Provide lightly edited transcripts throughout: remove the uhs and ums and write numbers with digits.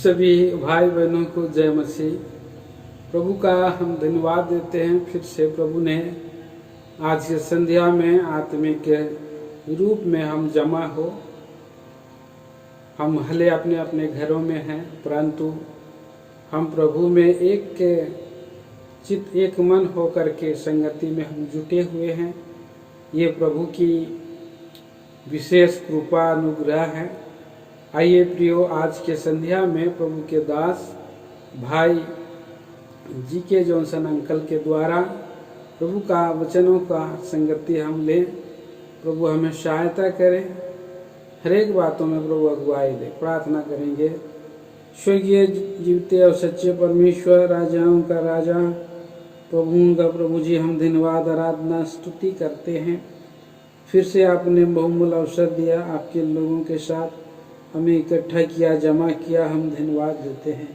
सभी भाई बहनों को जय मसीह। प्रभु का हम धन्यवाद देते हैं। फिर से प्रभु ने आज की संध्या में आत्मिक रूप में हम जमा हो। हम भले अपने अपने घरों में हैं, परंतु हम प्रभु में एक चित्त एक मन होकर के संगति में हम जुटे हुए हैं। ये प्रभु की विशेष कृपा अनुग्रह है। आइए प्रियो, आज के संध्या में प्रभु के दास भाई जी के जॉनसन अंकल के द्वारा प्रभु का वचनों का संगति हम लें। प्रभु हमें सहायता करें, हर एक बातों में प्रभु अगुवाई दे। प्रार्थना करेंगे। स्वर्गीय जीवते और सच्चे परमेश्वर, राजाओं का राजा, प्रभु का प्रभु जी, हम धन्यवाद आराधना स्तुति करते हैं। फिर से आपने बहुमूल्य अवसर दिया, आपके लोगों के साथ हमें इकट्ठा किया, जमा किया। हम धन्यवाद देते हैं।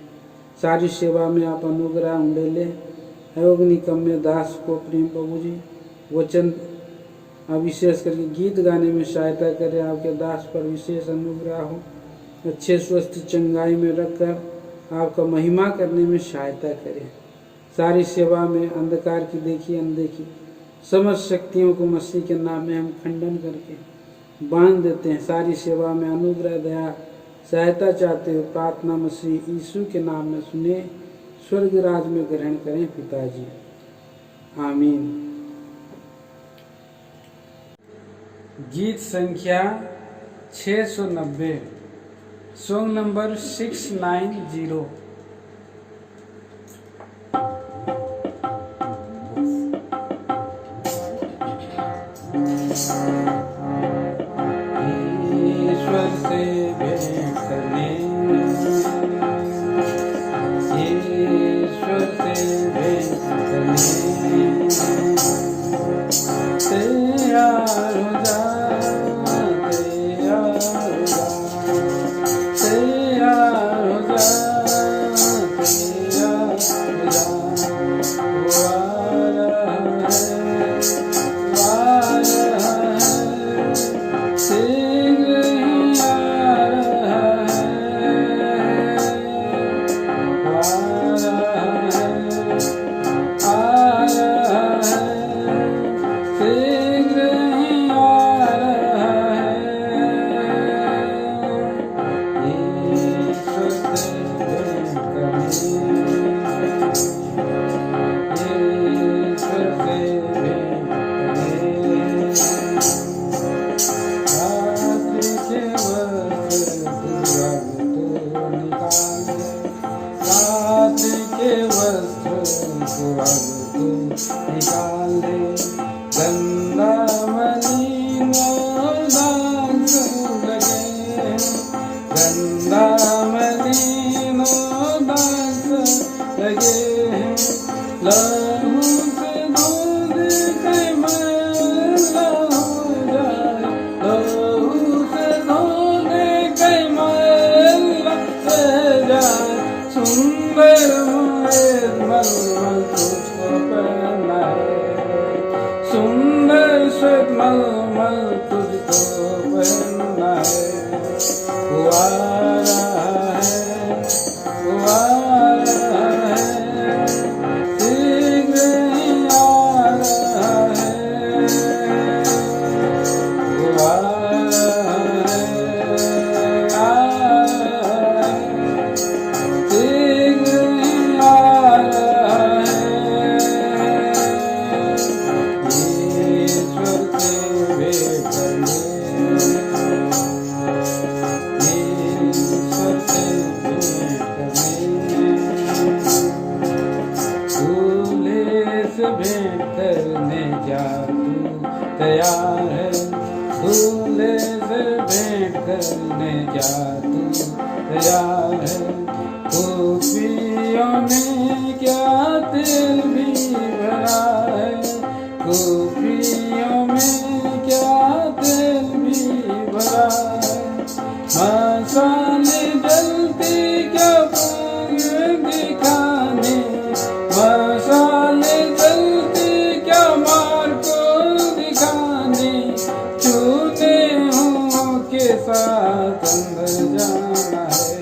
सारी सेवा में आप अनुग्रह उंडेले निकम में दास को प्रेम प्रभु जी वचन विशेष करके गीत गाने में सहायता करें। आपके दास पर विशेष अनुग्रह हो। अच्छे स्वस्थ चंगाई में रखकर आपका महिमा करने में सहायता करें। सारी सेवा में अंधकार की देखी अनदेखी समस्त शक्तियों को मसीह के नाम में हम खंडन करके बांध देते हैं। सारी सेवा में अनुग्रह दया सहायता चाहते हो। प्रार्थना मसीह यीशु के नाम में सुने, स्वर्ग राज में ग्रहण करें पिताजी, आमीन। गीत संख्या 690, सॉन्ग नंबर 690। ईश्वर से भेंट करने, ईश्वर से भेंट करने तैयार हो जा, तैयार हो जा, तैयार हो जा, तैयार हो जा। वो आ रहा है, आ रहा है, शीघ्र ही आ रहा है, आ रहा है, आ रहा है, शीघ्र ही आ रहा है। ईश्वर से भेंट करने, ईश्वर से भेंट करने, रात्रि के वस्त्र को निकाल, रात्रि के वस्त्र को निकाल दे। गंदा मलिन दाग लगे, गंदा मलिन दाग लगे। लहू से धो दे कई मैला हो जाए, लहू से धो दे कई मैला रह जाए। सुंदर मलमल तुझको पहना है, सुंदर श्वेत मलमल तुझको पहनना है। वो आ रहा है, वो आ रहा है, शीघ्र ही आ रहा है। वो आ रहा है, आ रहा है, शीघ्र ही आ रहा है। ईश्वर से भेंट करने, ईश्वर से भेंट करने, दूल्हे से भेंट करने जा तू तैयार है, दूल्हे से भेंट करने जा तू तैयार है। कुपियों में क्या तेल भी भरा है, कुपियों में क्या तेल भी भरा है। मसाले जलते क्या पूंग दिखाने, मसाले जलते क्या मार को दिखाने। चूने हूँ के साथ अंदर जाना है,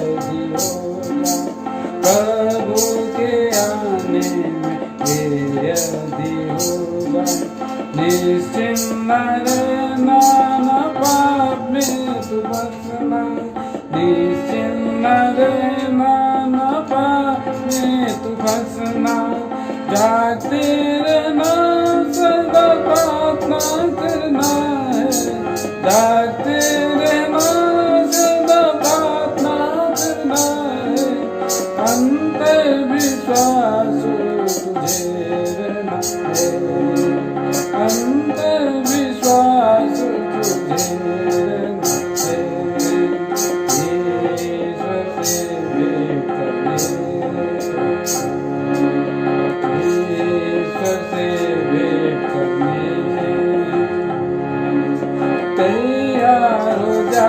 ही हो जाए, प्रभु के आने में देर यदि हो जाए, निश्चिंत रहना न पाप में तू बसना, निश्चिंत रहना न पाप में तू फंसना, जागते रहना सदा प्रार्थना करना है, जागते रहना सदा प्रार्थना करना है, अंतर विश्वास तुझे रहना है, अंतर विश्वास तुझे रहना है, ईश्वर से भेंट करने, ईश्वर से भेंट करने तैयार हो जा,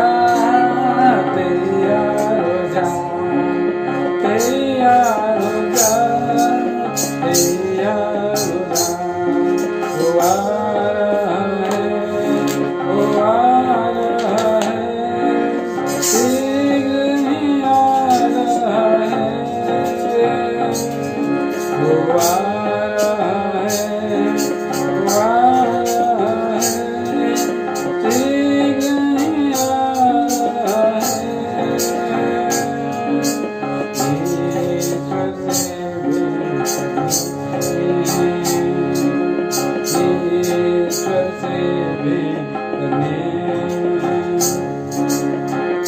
तैयार हो जा, तैयार हो जा, तैयार हो जा, वो आ रहा है, वो आ रहा है, शीघ्र ही आ रहा है, वो आ रहा है, वो आ रहा है, शीघ्र ही आ रहा है, ईश्वर से भेंट करने, ईश्वर से भेंट करने,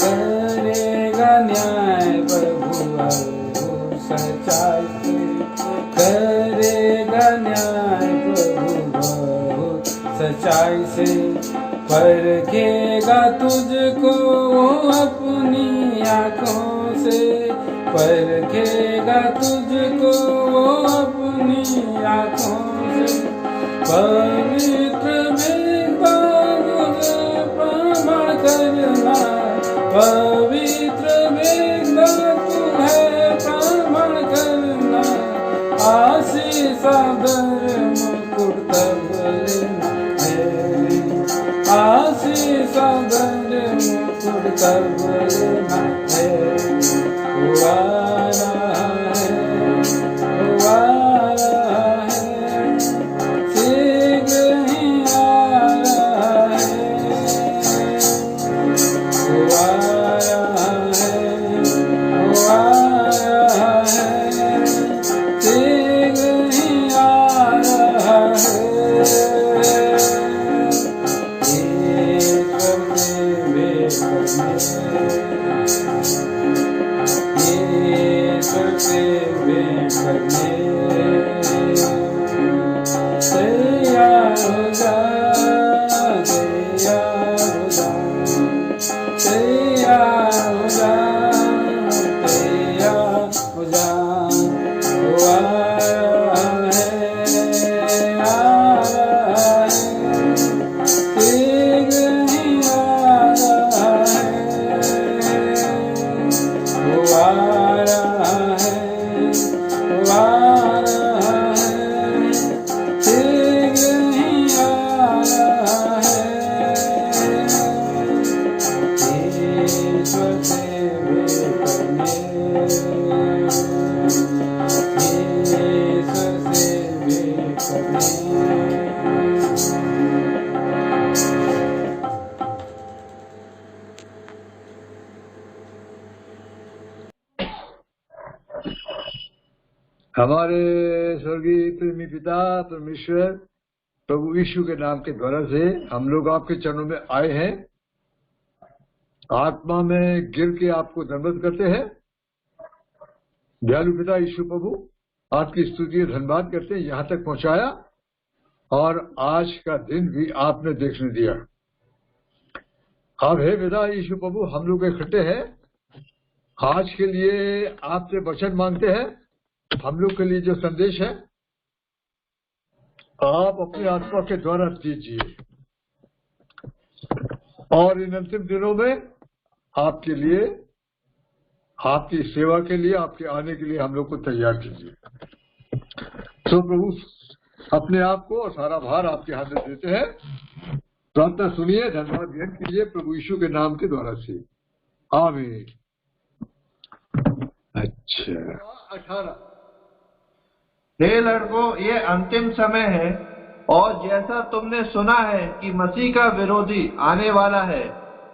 करेगा न्याय प्रभु प्रभु सच्चाई से, करेगा न्याय प्रभु प्रभु सच्चाई से, परखेगा तुझको वो अपनी आँखों से, परखेगा तुझको वो अपनी आँखों से, पवित्र भेदभाव तुझे प्रमाण करना, पवित्र भेदभाव तू है प्रमाण करना, आशीष आदर मुकुट तब लेना है, आशीष आदर मुकुट तब लेना है, वो आ रहा है, वो आ रहा है, शीघ्र ही आ रहा है, वो आ रहा है, वो आ रहा है, शीघ्र ही आ रहा है, ईश्वर से भेंट करने, ईश्वर से भेंट करने, तैयार हो जा, तैयार हो जा, तैयार हो जा, तैयार हो जा, वो आ रहा है, आ रहा है, शीघ्र ही आ रहा है, वो आ रहा है, वो आ रहा है, शीघ्र ही आ रहा है, ईश्वर से भेंट करने, ईश्वर से भेंट करने, हमारे स्वर्गीय प्रेमी पिता परमेश्वर प्रभु यीशु के नाम के द्वारा से हम लोग आपके चरणों में आए हैं, आत्मा में गिर के आपको धन्यवाद करते हैं। दयालु पिता यीशु प्रभु आपकी स्तुति और धन्यवाद करते हैं, यहाँ तक पहुंचाया और आज का दिन भी आपने देखने दिया। अब हे पिता यीशु प्रभु हम लोग इकट्ठे हैं, आज के लिए आपसे वचन मांगते हैं। हम लोग के लिए जो संदेश है आप अपने आत्मा के द्वारा दीजिए और इन अंतिम दिनों में आपके लिए, आपकी सेवा के लिए, आपके आने के लिए हम लोग को तैयार कीजिए। तो प्रभु अपने आप को और सारा भार आपके हाथ में देते हैं। प्रार्थना सुनिए, धन्यवाद ज्ञान कीजिए प्रभु यीशु के नाम के द्वारा से, आमीन। 18। हे लड़कों, ये अंतिम समय है, और जैसा तुमने सुना है कि मसीह का विरोधी आने वाला है,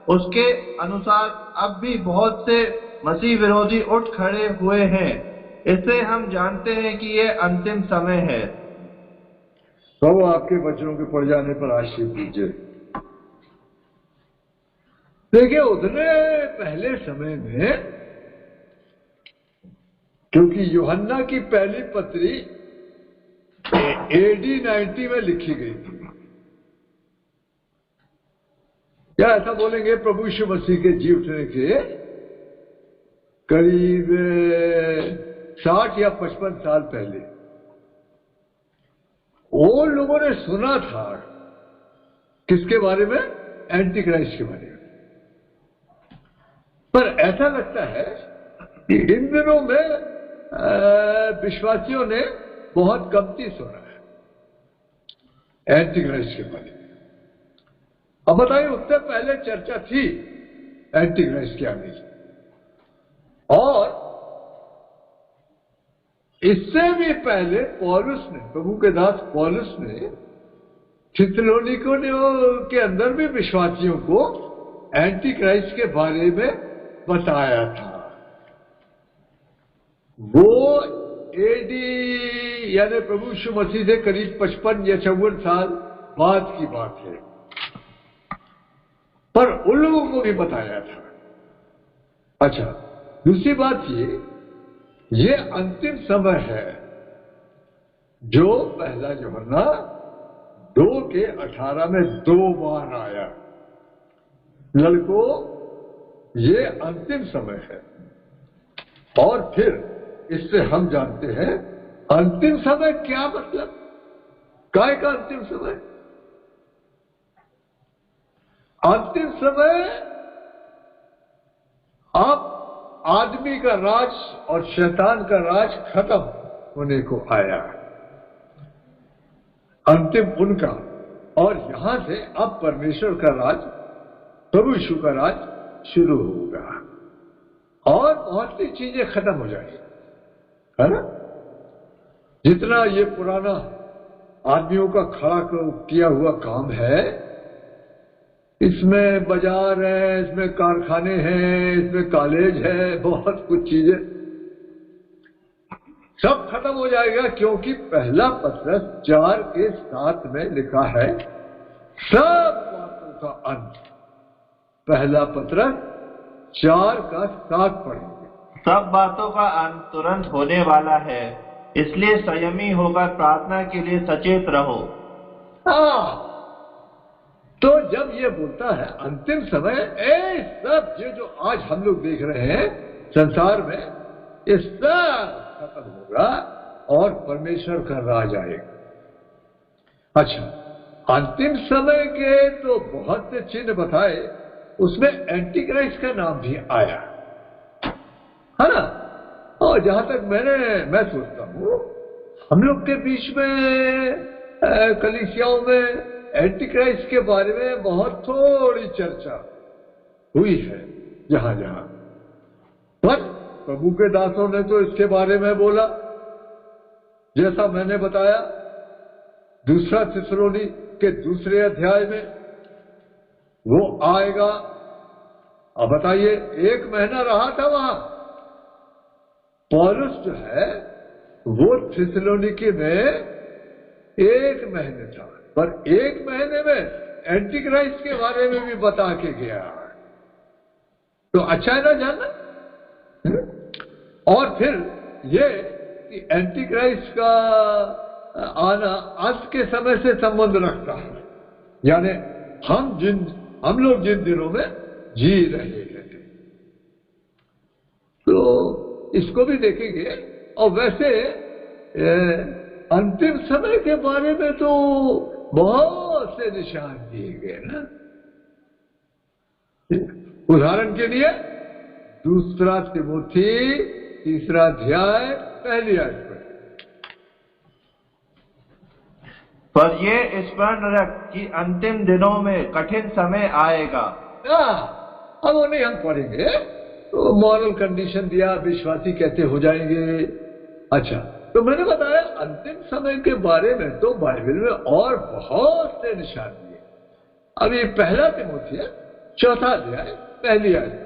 उसके अनुसार अब भी बहुत से मसीह विरोधी उठ खड़े हुए हैं। इससे हम जानते हैं कि ये अंतिम समय है। प्रभु आपके वचनों के पढ़ जाने पर आशीष दीजिए। देखिए, उतने पहले समय में, क्योंकि यूहन्ना की पहली पत्री AD 90 में लिखी गई थी, क्या ऐसा बोलेंगे, प्रभु यीशु मसीह के जी उठने के करीब 60 या 55 साल पहले वो लोगों ने सुना था। किसके बारे में? एंटी क्राइस्ट के बारे में। पर ऐसा लगता है कि इन दिनों में विश्वासियों ने बहुत कमती सुना है एंटी क्राइस्ट के बारे में। अब बताइए, उससे पहले चर्चा थी एंटी क्राइस्ट के आने की, और इससे भी पहले पौलुस ने, प्रभु के दास पौलुस ने थिस्सलुनीकियों के अंदर भी विश्वासियों को एंटी क्राइस्ट के बारे में बताया था। वो AD यानी प्रभु यीशु मसीह से करीब 55 या 54 साल बाद की बात है, पर उन लोगों को भी बताया था। अच्छा, दूसरी बात ये अंतिम समय है जो पहला यूहन्ना 2:18 में 2 बार आया। लड़कों, ये अंतिम समय है, और फिर इससे हम जानते हैं अंतिम समय क्या मतलब, काय का अंतिम समय? अंतिम समय अब आदमी का राज और शैतान का राज खत्म होने को आया, अंतिम उनका, और यहां से अब परमेश्वर का राज, प्रभु यीशु का राज शुरू होगा, और बहुत सी चीजें खत्म हो जाएंगी, है ना? जितना ये पुराना आदमियों का खड़ा किया हुआ काम है, इसमें बाजार है, इसमें कारखाने हैं, इसमें कॉलेज है, बहुत कुछ चीजें, सब खत्म हो जाएगा, क्योंकि पहला पत्रस 4:7 में लिखा है, सब बातों का अंत। पहला पत्रस 4:7 पढ़ेंगे। सब बातों का अंत तुरंत होने वाला है, इसलिए संयमी होकर प्रार्थना के लिए सचेत रहो। हाँ, तो जब ये बोलता है अंतिम समय, सब ये जो आज हम लोग देख रहे हैं संसार में, ये सब खत्म होगा और परमेश्वर का राज आएगा। अच्छा, अंतिम समय के तो बहुत से चिन्ह बताए, उसमें एंटी क्राइस्ट का नाम भी आया, है ना? और जहां तक मैं सोचता हूं, हम लोग के बीच में कलीसियाओं में एंटी क्राइस्ट के बारे में बहुत थोड़ी चर्चा हुई है जहां जहां, पर प्रभु के दासों ने तो इसके बारे में बोला, जैसा मैंने बताया 2 थिस्सलुनी के 2 अध्याय में वो आएगा। अब बताइए, 1 महीना रहा था वहां, पौलुस जो है वो थिस्सलुनीकी में 1 महीने था, पर 1 महीने में एंटी क्राइस्ट के बारे में भी बता के गया, तो अच्छा है ना जानना। और फिर ये कि एंटी क्राइस्ट का आना अंत के समय से संबंध रखता है, यानी हम लोग जिन दिनों में जी रहे हैं, तो इसको भी देखेंगे। और वैसे अंतिम समय के बारे में तो बहुत से निशान दिए गए ना। उदाहरण के लिए 2 तिमोथी 3 अध्याय 1 आयत पर ये स्मरण रख कि अंतिम दिनों में कठिन समय आएगा। अब वो नहीं हम पढ़ेंगे, तो मॉरल कंडीशन दिया, विश्वासी कैसे हो जाएंगे। अच्छा, तो मैंने बताया अंतिम समय के बारे में तो बाइबल में और बहुत से निशान दिए। अब ये पहला तिमोथियस 4 अध्याय 1 आयत।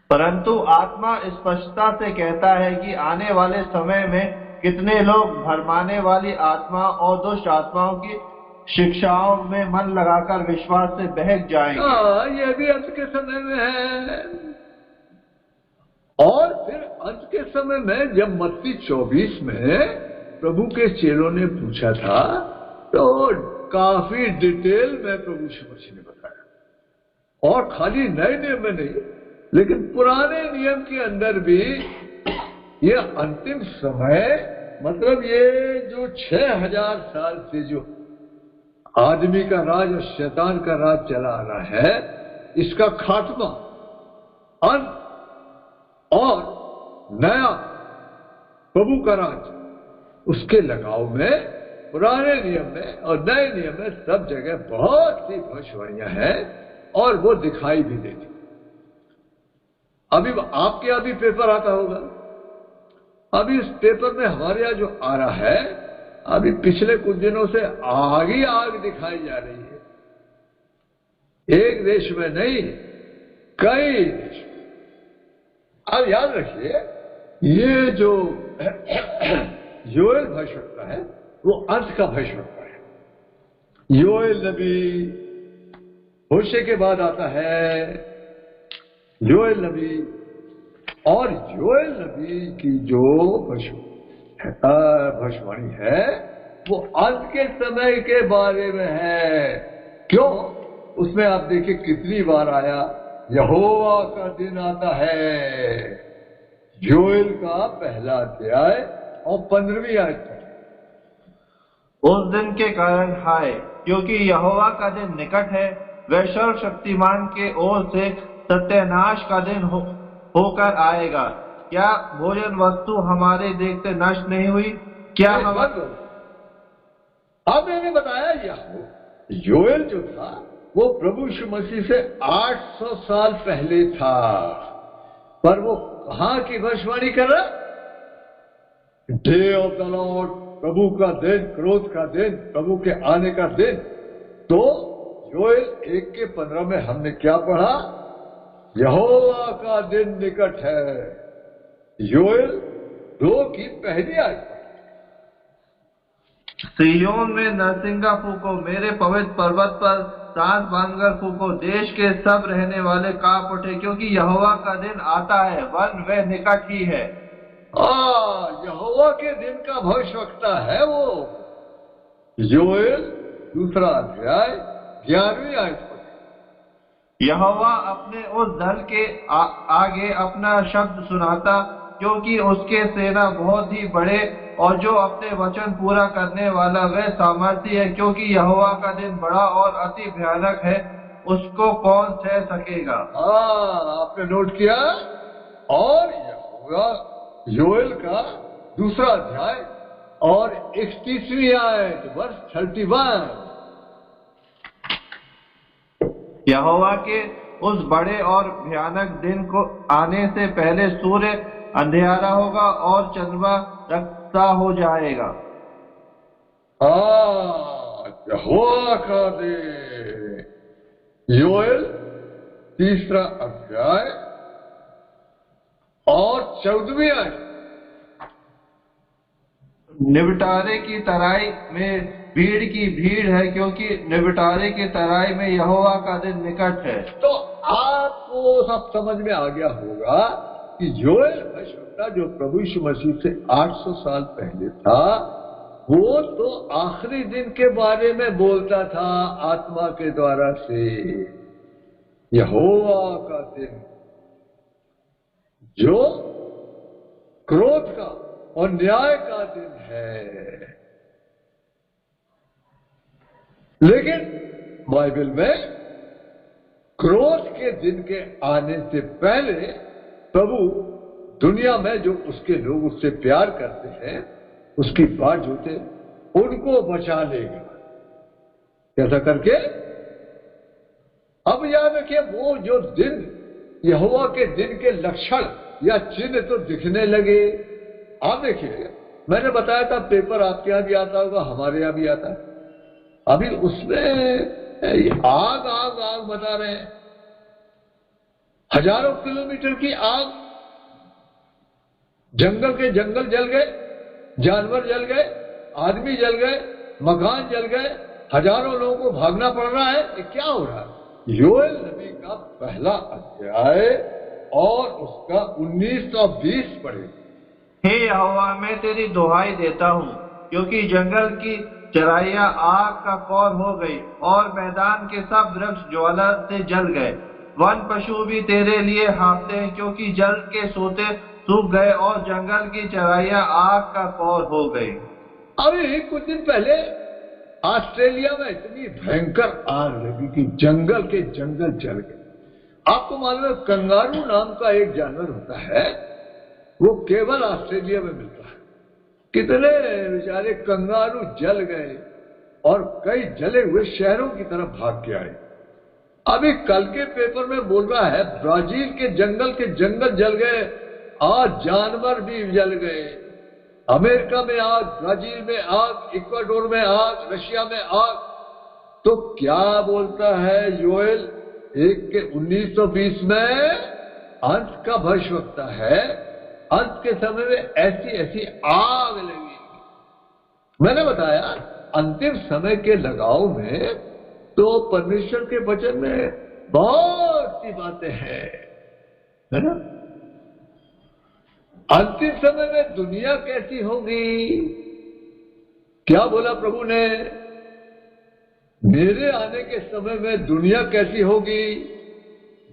परंतु आत्मा स्पष्टता से कहता है कि आने वाले समय में कितने लोग भरमाने वाली आत्मा और दुष्ट आत्माओं की शिक्षाओं में मन लगाकर विश्वास से बहक जाएंगे। ये भी अंत के समय में है। और फिर अंत के समय में जब मत्ती 24 में प्रभु के चेलों ने पूछा था तो काफी डिटेल में प्रभु यीशु मसीह ने बताया। और खाली नए नियम में नहीं, लेकिन पुराने नियम के अंदर भी ये अंतिम समय, मतलब ये जो 6000 साल से जो आदमी का राज और शैतान का राज चला आ रहा है, इसका खात्मा, अंत और नया प्रभु का राज, उसके लगाव में पुराने नियम में और नए नियम में सब जगह बहुत सी भविष्यवाणियां हैं और वो दिखाई भी देती। अभी आपके यहाँ भी पेपर आता होगा। अभी इस पेपर में हमारे यहाँ जो आ रहा है, अभी पिछले कुछ दिनों से आग ही आग दिखाई जा रही है। एक देश में नहीं, कई देश में। अब याद रखिए, ये जो योएल भविष्यवक्ता है वो अंत का भविष्यवक्ता है। योएल नबी होशे के बाद आता है, योएल नबी, और योएल नबी की जो भविष्यवाणी है वो अंत के समय के बारे में है। क्यों? उसमें आप देखिए कितनी बार आया, यहोवा का दिन आता है। योएल का पहला अध्याय और 15वीं आयत। उस दिन के कारण हाय, क्योंकि यहोवा का दिन निकट है, वह सर्वशक्तिमान के ओर से सत्यानाश का दिन होकर आएगा। क्या भोजन वस्तु हमारे देखते नष्ट नहीं हुई? क्या हम अब मैंने बताया योएल जो था वो प्रभु यीशु मसीह से 800 साल पहले था, पर वो कहां की भविष्यवाणी कर रहा? डे ऑफ द लॉर्ड, प्रभु का दिन, क्रोध का दिन, प्रभु के आने का दिन। तो योएल 1:15 में हमने क्या पढ़ा? यहोवा का दिन निकट है। योएल 2 की पहली आयत। सिय्योन में नरसिंगा फूको, मेरे पवित्र पर्वत पर सांस बांधकर फूको, देश के सब रहने वाले कांप उठे, क्योंकि यहोवा का दिन आता है, वन वह निकट ही है। यहोवा के दिन का भविष्यवक्ता है वो। योएल 2 अध्याय 11वीं आयत। यहोवा अपने उस दल के आगे अपना शब्द सुनाता, क्योंकि उसके सेना बहुत ही बड़े, और जो अपने वचन पूरा करने वाला वह सामर्थी है। क्योंकि यहोवा का दिन बड़ा और अति भयानक है, उसको कौन सह सकेगा? आपने नोट किया? और यहोवा योएल का 2 अध्याय और 31वीं आयत, वर्ष 31। यहोवा के उस बड़े और भयानक दिन को आने से पहले सूर्य अंधियारा होगा और चंद्रमा रक्ता हो जाएगा। यहोवा का दिन। योएल 3 अध्याय और 14वीं आयत। निबटारे की तराई में भीड़ की भीड़ है, क्योंकि निबटारे की तराई में यहोवा का दिन निकट है। तो आपको सब समझ में आ गया होगा कि योएल भविष्यवक्ता जो प्रभु यीशु मसीह से 800 साल पहले था, वो तो आखिरी दिन के बारे में बोलता था आत्मा के द्वारा से। यहोवा का दिन जो क्रोध का और न्याय का दिन है। लेकिन बाइबल में क्रोध के दिन के आने से पहले प्रभु दुनिया में जो उसके लोग उससे प्यार करते हैं, उसकी बात जोते, उनको बचा लेगा। कैसा करके? अब याद रखिए, वो जो दिन, यहोवा के दिन के लक्षण या चिन्ह तो दिखने लगे। आप देखिए, मैंने बताया था पेपर आपके यहाँ भी आता होगा, हमारे यहाँ भी आता है। अभी उसमें आग आग आग बता रहे हैं, हजारों किलोमीटर की आग, जंगल के जंगल जल गए, जानवर जल गए, आदमी जल गए, मकान जल गए, हजारों लोगों को भागना पड़ रहा है। ये क्या हो रहा है? योएल नबी का पहला अध्याय और उसका 19 और 20 पढ़े। हे यहोवा, मैं तेरी दुहाई देता हूँ, क्योंकि जंगल की चराइयाँ आग का कौर हो गई और मैदान के सब वृक्ष ज्वाला से जल गए। वन पशु भी तेरे लिए हाँफते हैं, क्योंकि जल के सोते सूख गए और जंगल की चराइयाँ आग का कौर हो गई। अभी कुछ दिन पहले ऑस्ट्रेलिया में इतनी भयंकर आग लगी कि जंगल के जंगल जल गए। आपको मालूम है, कंगारू नाम का एक जानवर होता है, वो केवल ऑस्ट्रेलिया में मिलता है। कितने बेचारे कंगारू जल गए और कई जले हुए शहरों की तरफ भाग के आए। अभी कल के पेपर में बोल रहा है, ब्राजील के जंगल जल गए और जानवर भी जल गए। अमेरिका में आग, ब्राजील में आग, इक्वाडोर में आग, रशिया में आग। तो क्या बोलता है योएल 1 के 19-20 में? अंत का भविष्यवक्ता है, अंत के समय में ऐसी ऐसी आग लगेगी। मैंने बताया अंतिम समय के लगाव में तो परमेश्वर के वचन में बहुत सी बातें हैं, है ना? अंतिम समय में दुनिया कैसी होगी? क्या बोला प्रभु ने? मेरे आने के समय में दुनिया कैसी होगी?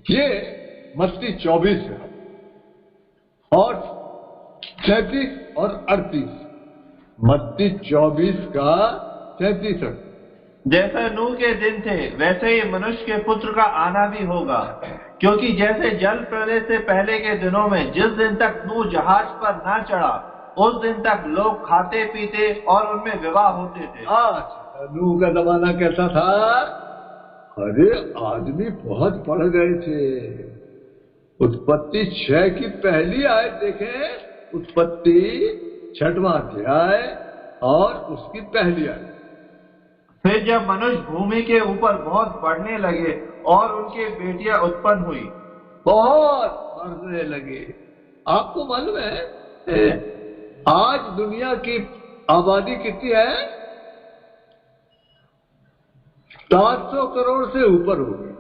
ये मत्ती 24 है और 37 और 38। मत्ती 24 का 37। जैसे नूह के दिन थे, वैसे ही मनुष्य के पुत्र का आना भी होगा। क्योंकि जैसे जल प्रलय से पहले के दिनों में जिस दिन तक नूह जहाज पर ना चढ़ा, उस दिन तक लोग खाते पीते और उनमें विवाह होते थे। आज नूह का जमाना कैसा था? अरे आदमी बहुत बढ़ गए थे। उत्पत्ति 6 की पहली आयत देखें, उत्पत्ति 6वां अध्याय और उसकी पहली आयत। फिर जब मनुष्य भूमि के ऊपर बहुत बढ़ने लगे और उनके बेटियां उत्पन्न हुई, बहुत बढ़ने लगे। आपको मालूम है आज दुनिया की आबादी कितनी है? 700 करोड़ से ऊपर होगी।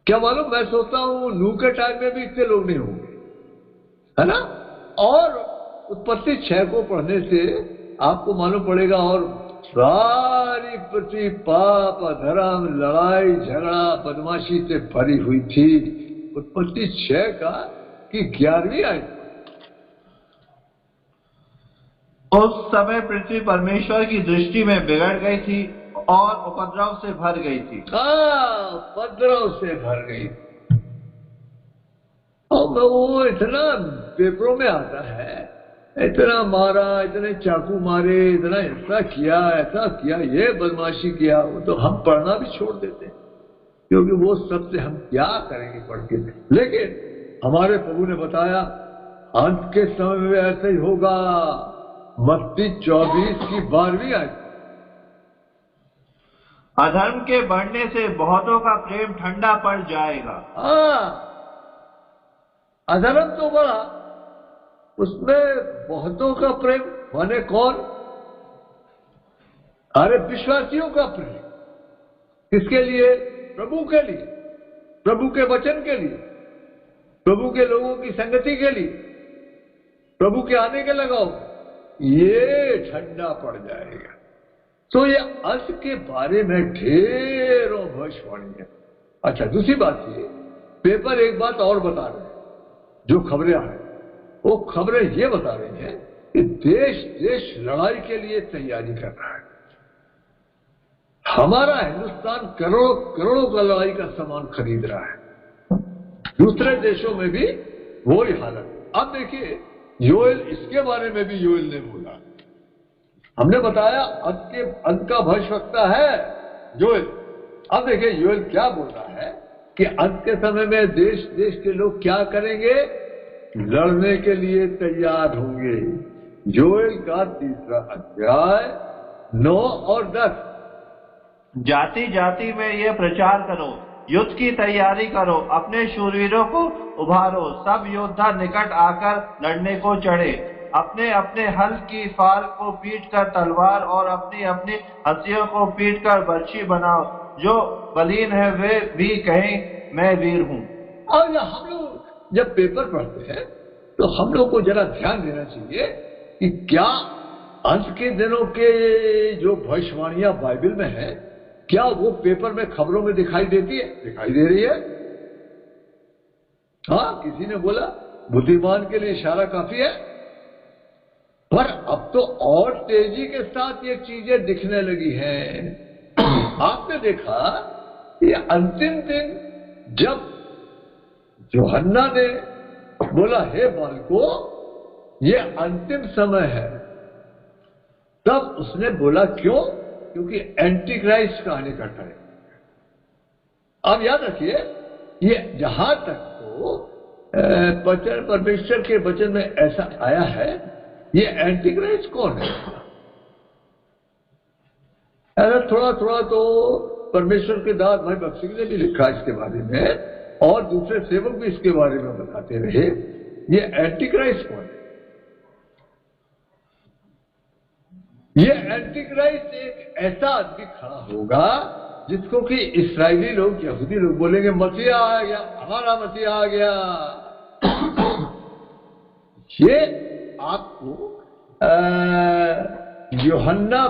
क्या मालूम, मैं सोचता हूं नूह के टाइम में भी इतने लोग नहीं होंगे, है ना? और उत्पत्ति 6 को पढ़ने से आपको मालूम पड़ेगा, और सारी पृथ्वी पाप, अधर्म, लड़ाई झगड़ा, बदमाशी से भरी हुई थी। उत्पत्ति 6 का की 11वीं आयत। उस समय पृथ्वी परमेश्वर की दृष्टि में बिगड़ गई थी और उपद्रव से भर गई थी। उपद्रव से भर गई। और वो इतना पेपरों में आता है, इतना मारा, इतने चाकू मारे, इतना ऐसा किया, ये बदमाशी किया। वो तो हम पढ़ना भी छोड़ देते हैं, क्योंकि वो सबसे हम क्या करेंगे पढ़ के। लेकिन हमारे प्रभु ने बताया अंत के समय में ऐसा ही होगा। मत्ती 24 की 12वीं आयत। अधर्म के बढ़ने से बहुतों का प्रेम ठंडा पड़ जाएगा। अधर्म तो बढ़ा, उसमें बहुतों का प्रेम माने कौन? अरे विश्वासियों का प्रेम। किसके लिए? प्रभु के लिए, प्रभु के वचन के लिए, प्रभु के लोगों की संगति के लिए, प्रभु के आने के लगाओ, ये ठंडा पड़ जाएगा। तो ये अंत के बारे में ढेरों भविष्यवाणी है। अच्छा, दूसरी बात ये, पेपर एक बात और बता रहे हैं, जो खबरें आ रही, वो खबरें ये बता रही हैं कि देश देश लड़ाई के लिए तैयारी कर रहा है। हमारा हिंदुस्तान करोड़ों करोड़ों का लड़ाई का सामान खरीद रहा है। दूसरे देशों में भी वही हालत। अब देखिए, योएल, इसके बारे में भी योएल ने बोला। हमने बताया अंत का भविष्यवक्ता है योएल। अब देखिए योएल क्या बोल रहा है कि अंत के समय में देश देश के लोग क्या करेंगे, लड़ने के लिए तैयार होंगे। योएल का 3 अध्याय 9 और 10। जाति जाति में ये प्रचार करो, युद्ध की तैयारी करो, अपने शूरवीरों को उभारो, सब योद्धा निकट आकर लड़ने को चढ़े, अपने अपने हल की फाल को पीट कर तलवार और अपनी अपनी हंसियों को पीट कर बर्छी बनाओ, जो बलीन है वे भी कहें मैं वीर हूँ। और हम लोग जब पेपर पढ़ते हैं तो हम लोग को जरा ध्यान देना चाहिए कि क्या अंत के दिनों के जो भविष्यवाणियां बाइबल में है, क्या वो पेपर में खबरों में दिखाई देती है? दिखाई दे रही है। हाँ, किसी ने बोला बुद्धिमान के लिए इशारा काफी है, पर अब तो और तेजी के साथ ये चीजें दिखने लगी हैं। आपने देखा ये अंतिम दिन जब यूहन्ना ने बोला हे बालको ये अंतिम समय है, तब उसने बोला क्यों? क्योंकि एंटी क्राइस्ट का आने का टाइम। अब याद रखिए ये जहां तक तो वचन परमेश्वर के वचन में ऐसा आया है, ये एंटी क्राइस्ट कौन है? ऐसा थोड़ा थोड़ा तो परमेश्वर के दास भाई बख्शी ने भी लिखा इसके बारे में, और दूसरे सेवक भी इसके बारे में बताते रहे। ये एंटी क्राइस्ट कौन है? ये एंटी क्राइस्ट एक ऐसा आदमी खड़ा होगा जिसको कि इस्राएली लोग, यहूदी लोग बोलेंगे मसीहा आ गया, हमारा मसीहा आ गया। ये आपको यूहन्ना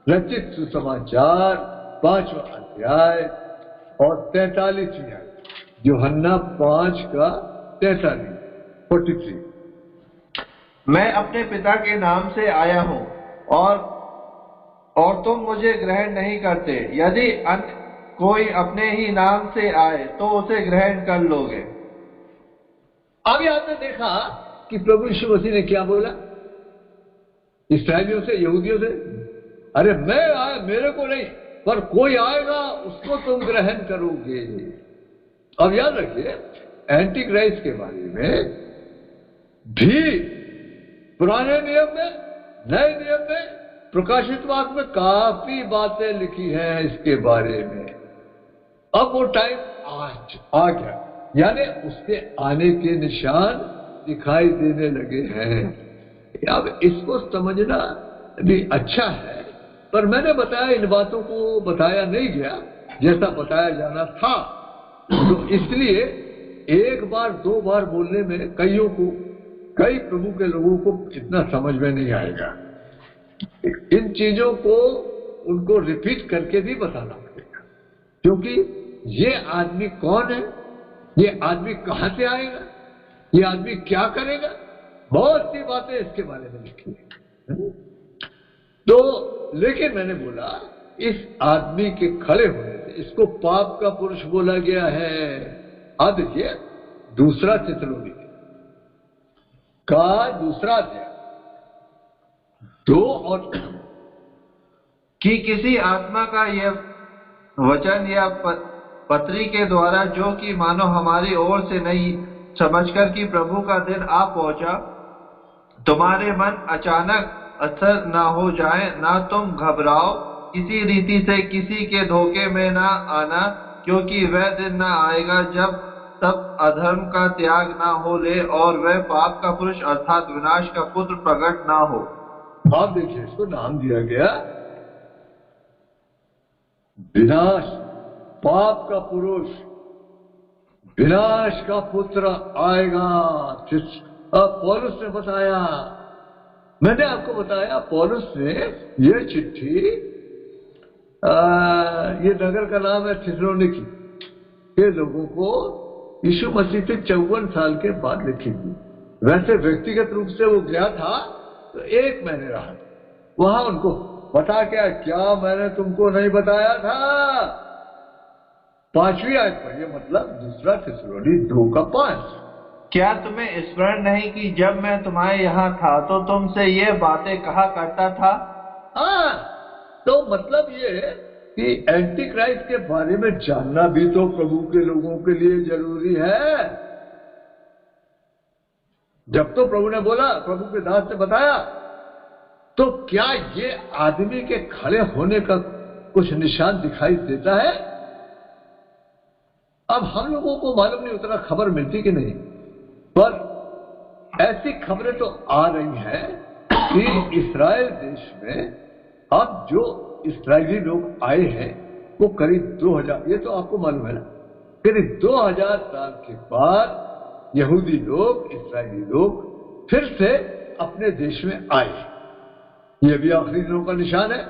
रचित सुसमाचार 5वां अध्याय और 43वीं आयत, यूहन्ना 5 का 43 मैं अपने पिता के नाम से आया हूँ और तुम मुझे ग्रहण नहीं करते, यदि अन्य कोई अपने ही नाम से आए तो उसे ग्रहण कर लोगे। अब आपने देखा कि प्रभु यीशु मसीह ने क्या बोला इस्राएलियों से, यहूदियों से? अरे मैं आया, मेरे को नहीं, पर कोई आएगा उसको तुम ग्रहण करोगे। अब याद रखिए एंटी क्राइस्ट के बारे में भी पुराने नियम में, नए नियम में, प्रकाशित वाक्य में काफी बातें लिखी हैं इसके बारे में। अब वो टाइम आज आ गया, यानी उसके आने के निशान दिखाई देने लगे हैं। अब इसको समझना भी अच्छा है, पर मैंने बताया इन बातों को बताया नहीं गया जैसा बताया जाना था, तो इसलिए एक बार दो बार बोलने में कई प्रभु के लोगों को इतना समझ में नहीं आएगा। इन चीजों को उनको रिपीट करके भी बताना पड़ेगा, क्योंकि ये आदमी कौन है, ये आदमी कहां से आएगा, ये आदमी क्या करेगा, बहुत सी बातें इसके बारे में लिखी है। तो लेकिन मैंने बोला इस आदमी के खड़े होने से इसको पाप का पुरुष बोला गया है। अब देखिए 2 थिस्सलुनीके का 2 अध्याय 2 और कि किसी आत्मा का यह वचन या पत्री के द्वारा, जो कि मानो हमारी ओर से नहीं, समझकर कि प्रभु का दिन आ पहुंचा, तुम्हारे मन अचानक असर ना हो जाए, ना तुम घबराओ, किसी रीति से किसी के धोखे में ना आना, क्योंकि वह दिन ना आएगा जब तब अधर्म का त्याग ना हो ले और वह पाप का पुरुष अर्थात विनाश का पुत्र प्रकट ना हो। आप देखिए इसको नाम दिया गया विनाश, पाप का पुरुष, विनाश का पुत्र आएगा। पौलुस ने बताया, मैंने आपको बताया पौलुस ने यह चिट्ठी, ये नगर का नाम है थिस्सलुनीके के लोगों को यीशु मसीह से 54 साल के बाद लिखी थी। वैसे व्यक्तिगत रूप से वो गया था तो 1 महीने रहा, वहां उनको बता क्या मैंने तुमको नहीं बताया था। 5वीं आयत पढ़िए, मतलब 2 थिस्सलुनीके 2:5। क्या तुम्हें स्मरण नहीं कि जब मैं तुम्हारे यहाँ था तो तुमसे ये बातें कहा करता था? हाँ, तो मतलब ये कि एंटी क्राइस्ट के बारे में जानना भी तो प्रभु के लोगों के लिए जरूरी है। जब तो प्रभु ने बोला, प्रभु के दास ने बताया, तो क्या ये आदमी के खड़े होने का कुछ निशान दिखाई देता है? अब हम लोगों को मालूम नहीं उतना खबर मिलती कि नहीं, पर ऐसी खबरें तो आ रही हैं कि इस्राएल देश में अब जो इस्राएली लोग आए हैं वो करीब 2000, ये तो आपको मालूम है ना, करीब 2000 साल के बाद यहूदी लोग, इस्राएली लोग फिर से अपने देश में आए। ये भी आखिरी दिनों का निशान है।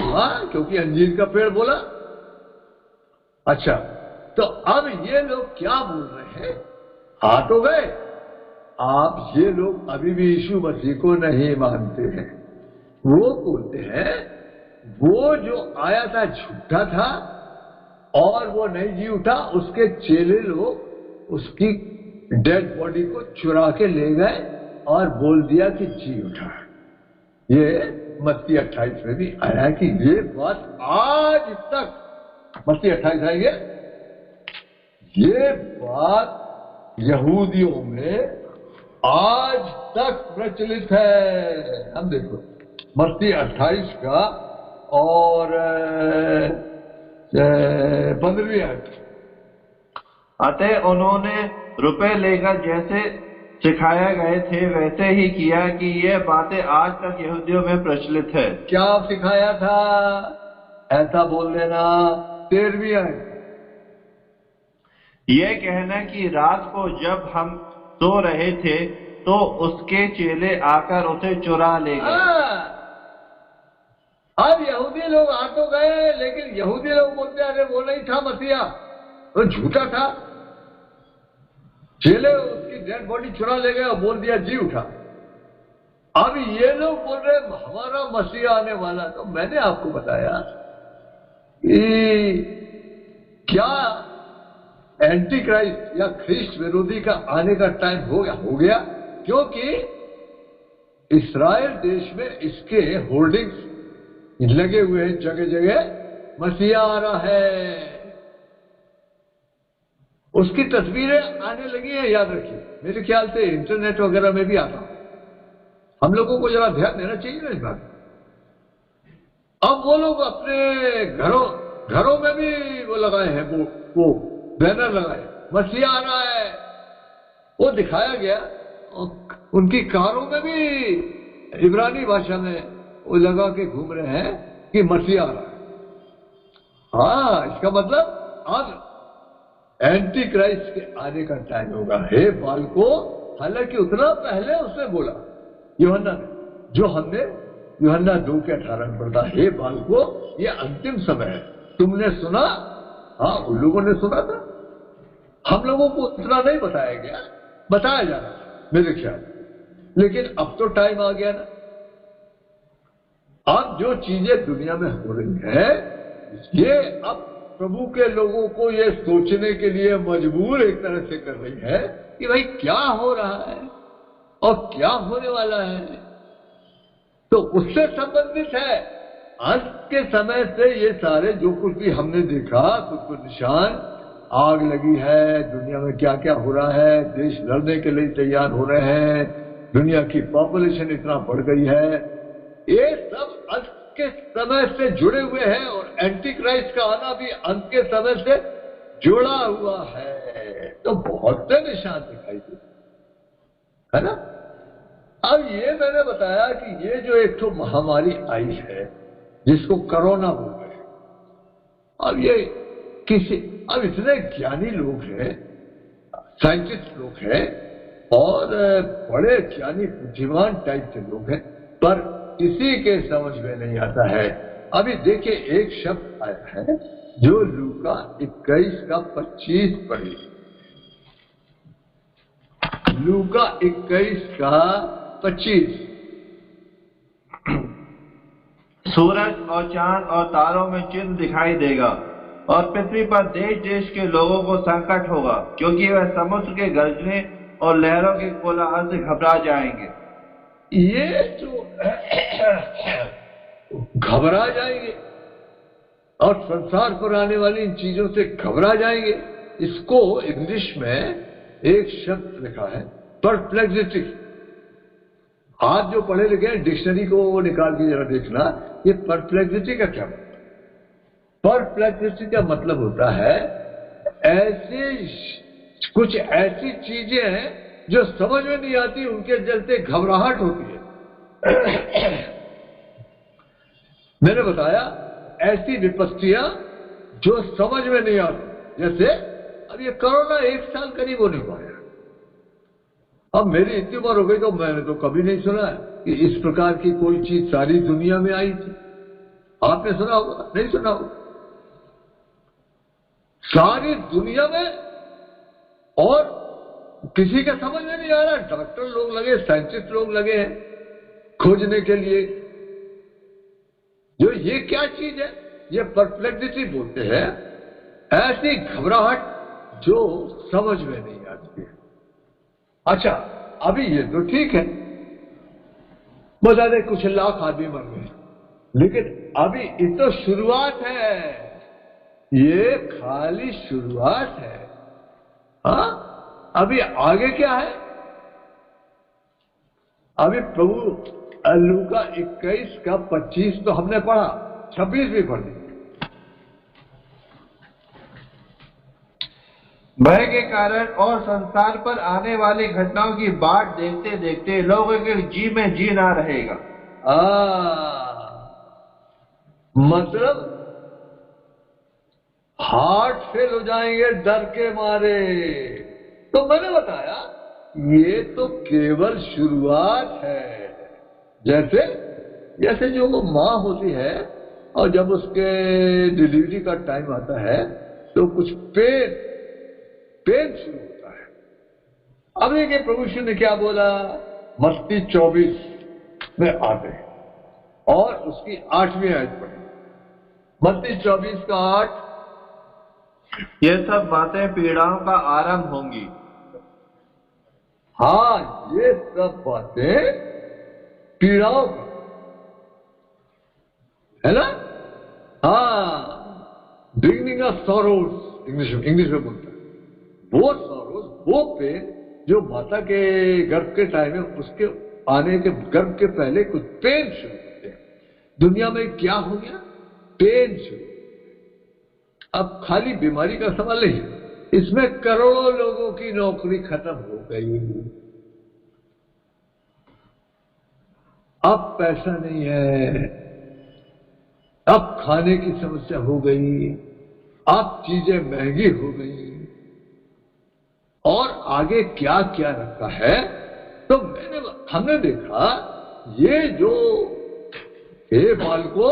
हाँ, क्योंकि अंजीर का पेड़ बोला। अच्छा, तो अब ये लोग क्या बोल रहे हैं? आ तो गए, आप ये लोग अभी भी यीशु मसीह को नहीं मानते हैं। वो बोलते हैं वो जो आया था झूठा था और वो नहीं जी उठा, उसके चेले लोग उसकी डेड बॉडी को चुरा के ले गए और बोल दिया कि जी उठा। ये मत्ती 28 में भी आया है कि ये बात आज तक, मत्ती 28 आएंगे, ये बात यहूदियों में आज तक प्रचलित है। हम देखो मत्ती 28 का और 15वीं आयत। अतः उन्होंने रुपए लेकर जैसे सिखाया गए थे वैसे ही किया कि ये बातें आज तक यहूदियों में प्रचलित है। क्या सिखाया था? ऐसा बोल देना। 13वीं आयत। ये कहना कि रात को जब हम सो रहे थे तो उसके चेले आकर उसे चुरा ले गए। अब यहूदी लोग आ तो गए, लेकिन यहूदी लोग बोलते अरे वो नहीं था मसीहा, वो झूठा था। चेले उसकी डेड बॉडी चुरा ले गए और बोल दिया जी उठा। अब ये लोग बोल रहे हमारा मसीहा आने वाला। तो मैंने आपको बताया कि क्या एंटी क्राइस्ट या ख्रिस्ट विरोधी का आने का टाइम हो गया, क्योंकि इस्राएल देश में इसके होर्डिंग्स लगे हुए हैं जगह जगह, मसीहा आ रहा है। उसकी तस्वीरें आने लगी हैं, याद रखिए। मेरे ख्याल से इंटरनेट वगैरह में भी आता। हम लोगों को जरा ध्यान देना चाहिए ना इस बात। अब वो लोग अपने घरों में भी वो लगाए हैं, वो बैनर लगाए, मसीहा आ रहा है, वो दिखाया गया। उनकी कारों में भी इब्रानी भाषा में वो लगा के घूम रहे हैं कि मसीहा आ रहा है। हाँ, इसका मतलब अब एंटी क्राइस्ट के आने का टाइम होगा। हे बालको, हालांकि उतना पहले उसने बोला यूहन्ना ने, जो हमने यूहन्ना 2:18 में पढ़ा, हे बालको ये अंतिम समय है, तुमने सुना। हाँ, उन लोगों ने सुना था, हम लोगों को उतना नहीं बताया गया, बताया जा रहा था मेरे ख्याल। लेकिन अब तो टाइम आ गया ना। अब जो चीजें दुनिया में हो रही है, ये अब प्रभु के लोगों को ये सोचने के लिए मजबूर एक तरह से कर रही है कि भाई क्या हो रहा है और क्या होने वाला है। तो उससे संबंधित है। आज के समय से ये सारे जो कुछ भी हमने देखा, कुछ निशान, आग लगी है, दुनिया में क्या क्या हो रहा है, देश लड़ने के लिए तैयार हो रहे हैं, दुनिया की पॉपुलेशन इतना बढ़ गई है, ये सब आज के समय से जुड़े हुए हैं। और एंटी क्राइस्ट का आना भी अंत के समय से जुड़ा हुआ है। तो बहुत से निशान दिखाई देते है ना। अब ये मैंने बताया कि ये जो एक तो महामारी आई है जिसको कोरोना बोल रहे हैं, अब ये अब इतने ज्ञानी लोग हैं, साइंटिस्ट लोग हैं और बड़े ज्ञानी बुद्धिमान टाइप के लोग हैं, पर किसी के समझ में नहीं आता है। अभी देखिए एक शब्द आया है जो लूका 21:25 पढ़े। लूका 21:25। सूरज और चांद और तारों में चिन्ह दिखाई देगा और पृथ्वी पर देश देश के लोगों को संकट होगा, क्योंकि वह समुद्र के गरजने और लहरों के कोलाहल से घबरा जाएंगे। ये जो घबरा जाएंगे, और संसार पर आने वाली इन चीजों से घबरा जाएंगे। इसको इंग्लिश में एक शब्द लिखा है, परप्लेक्सिटी। आप जो पढ़े लिखे हैं डिक्शनरी को निकाल के जरा देखना, ये परप्लेक्सिटी का क्या मतलब? परप्लेक्सिटी का मतलब होता है कुछ ऐसी चीजें हैं जो समझ में नहीं आती, उनके चलते घबराहट होती है। मैंने बताया ऐसी विपत्तियां जो समझ में नहीं आती, जैसे अब ये कोरोना 1 साल करीब होने को आया। अब मेरी इतनी उम्र हो गई तो मैंने तो कभी नहीं सुना है कि इस प्रकार की कोई चीज सारी दुनिया में आई थी। आपने सुना होगा? नहीं सुना होगा? सारी दुनिया में, और किसी का समझ में नहीं आ रहा। डॉक्टर लोग लगे, साइंटिस्ट लोग लगे हैं खोजने के लिए जो ये क्या चीज है। ये परप्लेक्सिटी बोलते हैं, ऐसी घबराहट जो समझ में नहीं आती है। अच्छा, अभी ये तो ठीक है, बता दे कुछ लाख आदमी मर गए, लेकिन अभी ये तो शुरुआत है, ये खाली शुरुआत है। हाँ, अभी आगे क्या है? अभी प्रभु लूका 21 का 25 तो हमने पढ़ा, 26 भी पढ़ ली। भय के कारण और संसार पर आने वाली घटनाओं की बाट देखते देखते लोगों के जी में जी ना रहेगा। मतलब हार्ट फेल हो जाएंगे डर के मारे। तो मैंने बताया ये तो केवल शुरुआत है। जैसे जो वो माँ होती है और जब उसके डिलीवरी का टाइम आता है तो कुछ पेन शुरू होता है। अब देखिए प्रभु यीशु ने क्या बोला, मत्ती 24 में आते और उसकी 8वीं आयत पढ़ी। मत्ती 24 का 8, ये सब बातें पीड़ाओं का आरंभ होंगी। हाँ, ये सब बातें पीड़ाओं का है ना। हाँ, बिगिनिंग ऑफ सॉरोज इंग्लिश में बोलता है। वो सॉरोज, वो पेन जो माता के गर्भ के टाइम में, उसके आने के गर्भ के पहले कुछ पेन शुरू होते हैं। दुनिया में क्या हो गया? पेन शुरू। अब खाली बीमारी का सवाल नहीं है, इसमें करोड़ों लोगों की नौकरी खत्म हो गई। अब पैसा नहीं है, अब खाने की समस्या हो गई, अब चीजें महंगी हो गई, और आगे क्या क्या रखा है। तो हमने देखा ये जो हे बालको,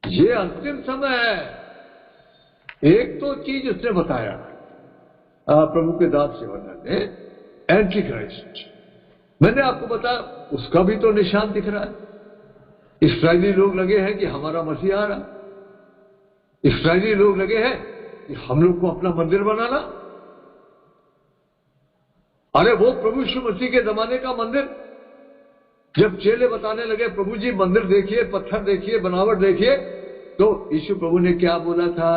ये अंतिम समय है। एक तो चीज उसने बताया प्रभु के दास सेवना ने, एंटी क्राइस्ट। मैंने आपको बताया उसका भी तो निशान दिख रहा है। इस्राएली लोग लगे हैं कि हमारा मसीह आ रहा, इस्राएली लोग लगे हैं कि हम लोग को अपना मंदिर बनाना। अरे वो प्रभु यीशु मसीह के जमाने का मंदिर, जब चेले बताने लगे प्रभु जी मंदिर देखिए, पत्थर देखिए, बनावट देखिए, तो यीशु प्रभु ने क्या बोला था?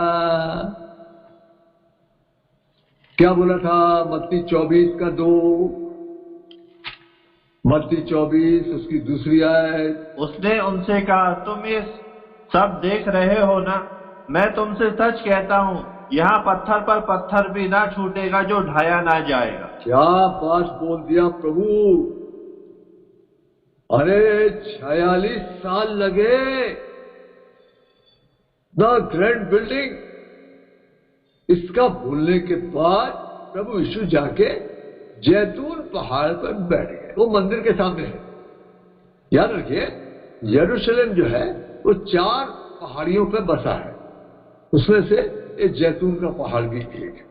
क्या बोला था? मत्ती 24 का 2, मत्ती 24 उसकी दूसरी आयत। उसने उनसे कहा, तुम ये सब देख रहे हो ना? मैं तुमसे सच कहता हूँ, यहाँ पत्थर पर पत्थर भी ना छूटेगा जो ढाया ना जाएगा। क्या बात बोल दिया प्रभु! अरे 46 साल लगे द ग्रैंड बिल्डिंग। इसका बोलने के बाद प्रभु यीशु जाके जैतून पहाड़ पर बैठ गए। वो मंदिर के सामने है। याद रखिए, यरूशलेम जो है वो 4 पहाड़ियों पर बसा है, उसमें से एक जैतून का पहाड़ भी एक है।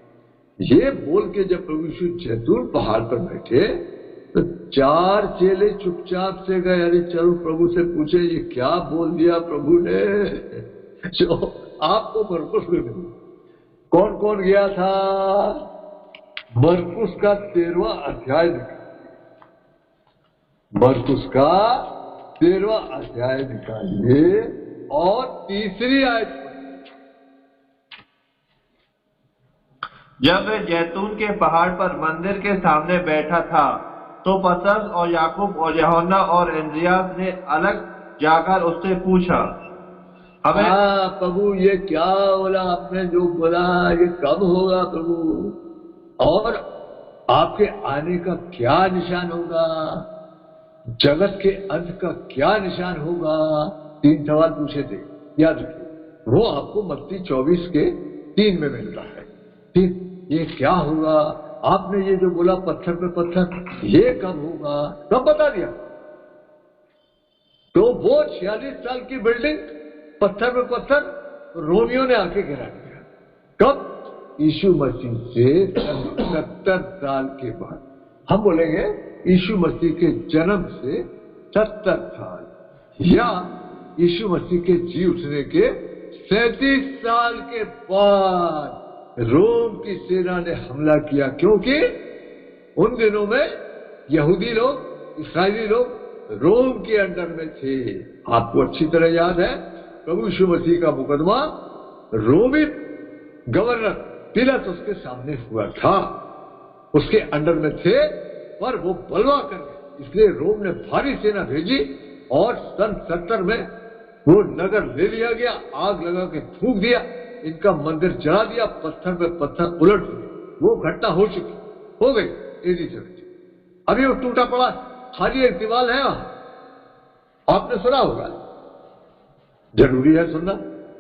ये बोल के जब प्रभु यीशु जैतून पहाड़ पर बैठे तो 4 चेले चुपचाप से गए। अरे चलो प्रभु से पूछे ये क्या बोल दिया प्रभु ने, जो आपको मरकुस में मिली। कौन कौन गया था? मरकुस का 13वां अध्याय निकालिए, मरकुस का 13वां अध्याय निकालिए और तीसरी आयत। जब वे जैतून के पहाड़ पर मंदिर के सामने बैठा था तो पतरस और याकूब और यूहन्ना और एंद्रियास ने अलग जाकर उससे पूछा, हमें हाँ प्रभु, ये क्या बोला आपने, जो बोला ये कब होगा प्रभु, और आपके आने का क्या निशान होगा, जगत के अंत का क्या निशान होगा। 3 सवाल पूछे थे, याद रखिए। वो आपको मत्ती 24 के 3 में मिलता है। ठीक, ये क्या होगा, आपने ये जो बोला पत्थर पे पत्थर, ये कब होगा, कब बता दिया। तो वो 46 साल की बिल्डिंग पत्थर पे पत्थर रोमियो ने आके गिरा दिया। कब? यीशु मसीह से 70 साल के बाद। हम बोलेंगे यीशु मसीह के जन्म से 70 साल, या यीशु मसीह के जी उठने के 37 साल के बाद रोम की सेना ने हमला किया, क्योंकि उन दिनों में यहूदी लोग, इस्राएली लोग रोम के अंडर में थे। आपको अच्छी तरह याद है, प्रभु यीशु मसीह का मुकदमा रोमी गवर्नर पिलातुस उसके सामने हुआ था, उसके अंडर में थे, पर वो बलवा कर गए, इसलिए रोम ने भारी सेना भेजी और सन 70 में वो नगर ले लिया गया, आग लगा के फूंक दिया, इनका मंदिर जला दिया, पत्थर पे पत्थर उलट दिए। वो घटना हो चुकी, हो गई AD 70। अभी वो टूटा पड़ा खाली एक दीवार है वहां, आपने सुना होगा, जरूरी है सुनना,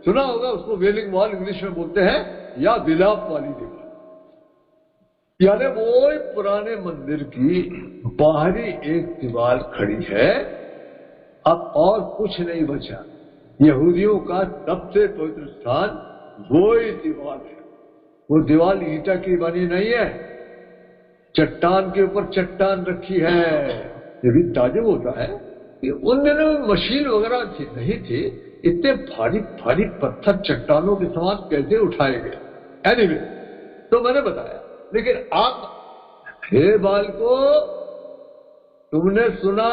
सुना होगा उसको वेलिंग वॉल इंग्लिश में बोलते हैं, या विलाप वाली दीवार। यानी वो पुराने मंदिर की बाहरी एक दीवार खड़ी है, अब और कुछ नहीं बचा। यहूदियों का सबसे पवित्र स्थान वो ही दीवार है। वो दीवार ईंटा की बनी नहीं है, चट्टान के ऊपर चट्टान रखी है। ये भी ताजुब होता है कि उन दिनों में मशीन वगैरह नहीं थी, इतने भारी भारी पत्थर चट्टानों के समान कैसे उठाए गए। एनीवे, तो मैंने बताया, लेकिन आप हे बालको, तुमने सुना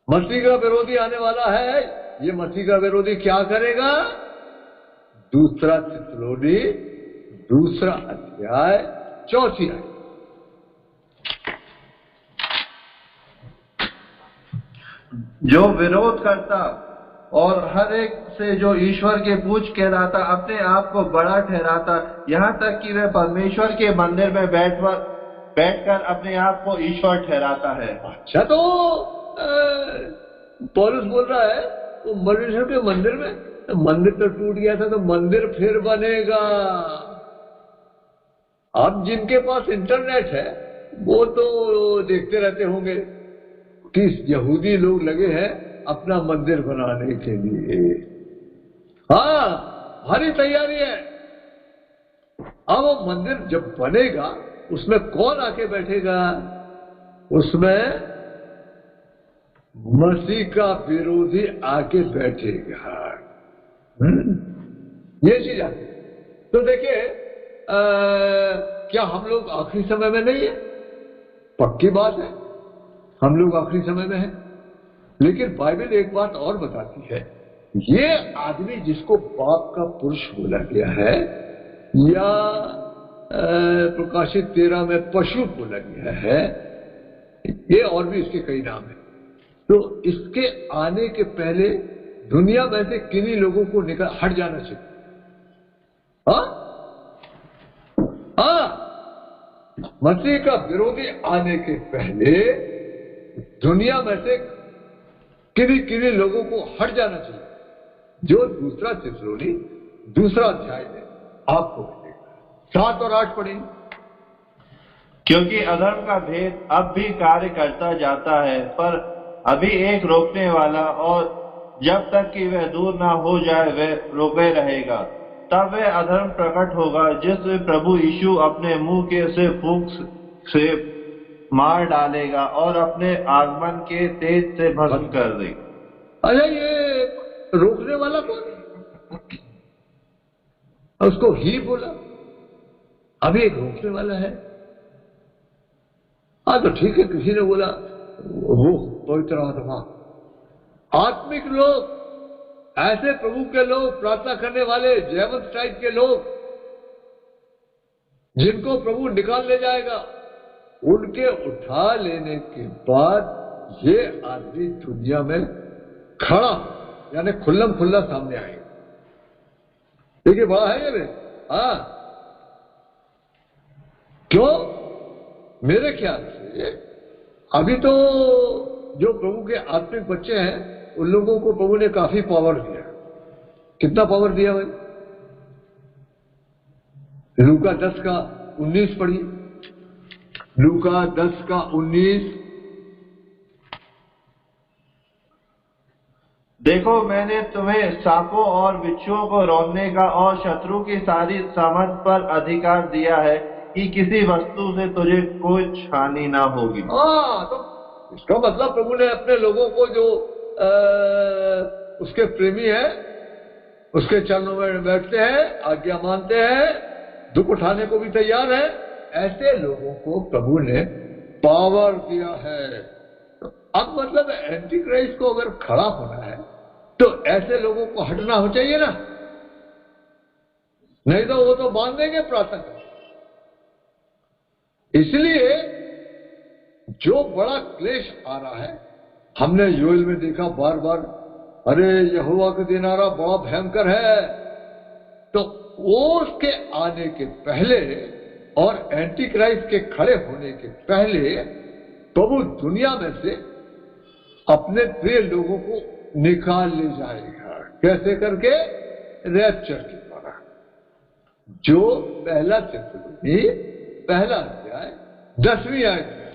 मसीह का विरोधी आने वाला है। ये मसीह का विरोधी क्या करेगा? 2 थिस्सलुनी 2 अध्याय 4 आयत। जो विरोध करता और हर एक से जो ईश्वर के पूज कहलाता, अपने आप को बड़ा ठहराता, यहाँ तक कि वह परमेश्वर के मंदिर में बैठकर अपने आप को ईश्वर ठहराता है। अच्छा, तो पौलुस बोल रहा है वो परमेश्वर के मंदिर में, मंदिर तो टूट गया था, तो मंदिर फिर बनेगा। अब जिनके पास इंटरनेट है वो तो देखते रहते होंगे कि यहूदी लोग लगे हैं अपना मंदिर बनाने के लिए। हाँ, भारी तैयारी है। अब वो मंदिर जब बनेगा उसमें कौन आके बैठेगा? उसमें मसीह का विरोधी आके बैठेगा। ये चीज आती। तो देखिए, क्या हम लोग आखिरी समय में नहीं है? पक्की बात है, हम लोग आखिरी समय में हैं। लेकिन बाइबल एक बात और बताती है, ये आदमी जिसको पाप का पुरुष बोला गया है, या प्रकाशित 13 में पशु बोला गया है, ये और भी इसके कई नाम है। तो इसके आने के पहले दुनिया में से किन्हीं लोगों को हट जाना चाहिए। हाँ, मसीह का विरोधी आने के पहले दुनिया में से किन्हीं लोगों को हट जाना चाहिए, जो 2 थिस्सलुनी 2 अध्याय में आपको मिलेगा। 7 और 8 पढ़ेंगे। क्योंकि अधर्म का भेद अब भी कार्य करता जाता है, पर अभी एक रोकने वाला, और जब तक कि वह दूर ना हो जाए वह रोके रहेगा। तब वह अधर्म प्रकट होगा जिसमें प्रभु यीशु अपने मुंह के से फूंक से मार डालेगा और अपने आगमन के तेज से भस्म कर देगा। अरे ये रोकने वाला कौन है? उसको ही बोला, अभी एक रोकने वाला है। हाँ तो ठीक है, किसी ने बोला वो पवित्र आत्मा, आत्मिक लोग, ऐसे प्रभु के लोग, प्रार्थना करने वाले जयवंत टाइप के लोग, जिनको प्रभु निकाल ले जाएगा, उनके उठा लेने के बाद ये आदमी दुनिया में खड़ा यानी खुल्लम खुल्ला सामने आएगा। देखिए बड़ा है ये रे। हाँ, क्यों? मेरे ख्याल से अभी तो जो प्रभु के आत्मिक बच्चे हैं उन लोगों को प्रभु ने काफी पावर दिया। कितना पावर दिया भाई? लूका 10:19 पढ़िए। लूका 10:19। देखो, मैंने तुम्हें सांपों और बिच्छुओं को रौंदने का और शत्रु की सारी सामर्थ पर अधिकार दिया है कि किसी वस्तु से तुझे कुछ हानि ना होगी। हाँ, तो इसका मतलब प्रभु ने अपने लोगों को जो उसके प्रेमी है, उसके चरणों में बैठते हैं, आज्ञा मानते हैं, दुख उठाने को भी तैयार है, ऐसे लोगों को प्रभु ने पावर दिया है। तो अब मतलब एंटी क्राइस्ट को अगर खड़ा होना है तो ऐसे लोगों को हटना हो चाहिए ना, नहीं तो वो तो बांध देंगे प्रार्थना। इसलिए जो बड़ा क्लेश आ रहा है, हमने योएल में देखा बार बार, अरे यहोवा का दिन आ रहा बड़ा भयंकर है। तो वो उसके आने के पहले और एंटी क्राइस्ट के खड़े होने के पहले प्रभु दुनिया में से अपने प्रिय लोगों को निकाल ले जाएगा। कैसे करके? रैप्चर के द्वारा। जो पहला थिस्सलुनी पहला अध्याय 10वीं आयत में,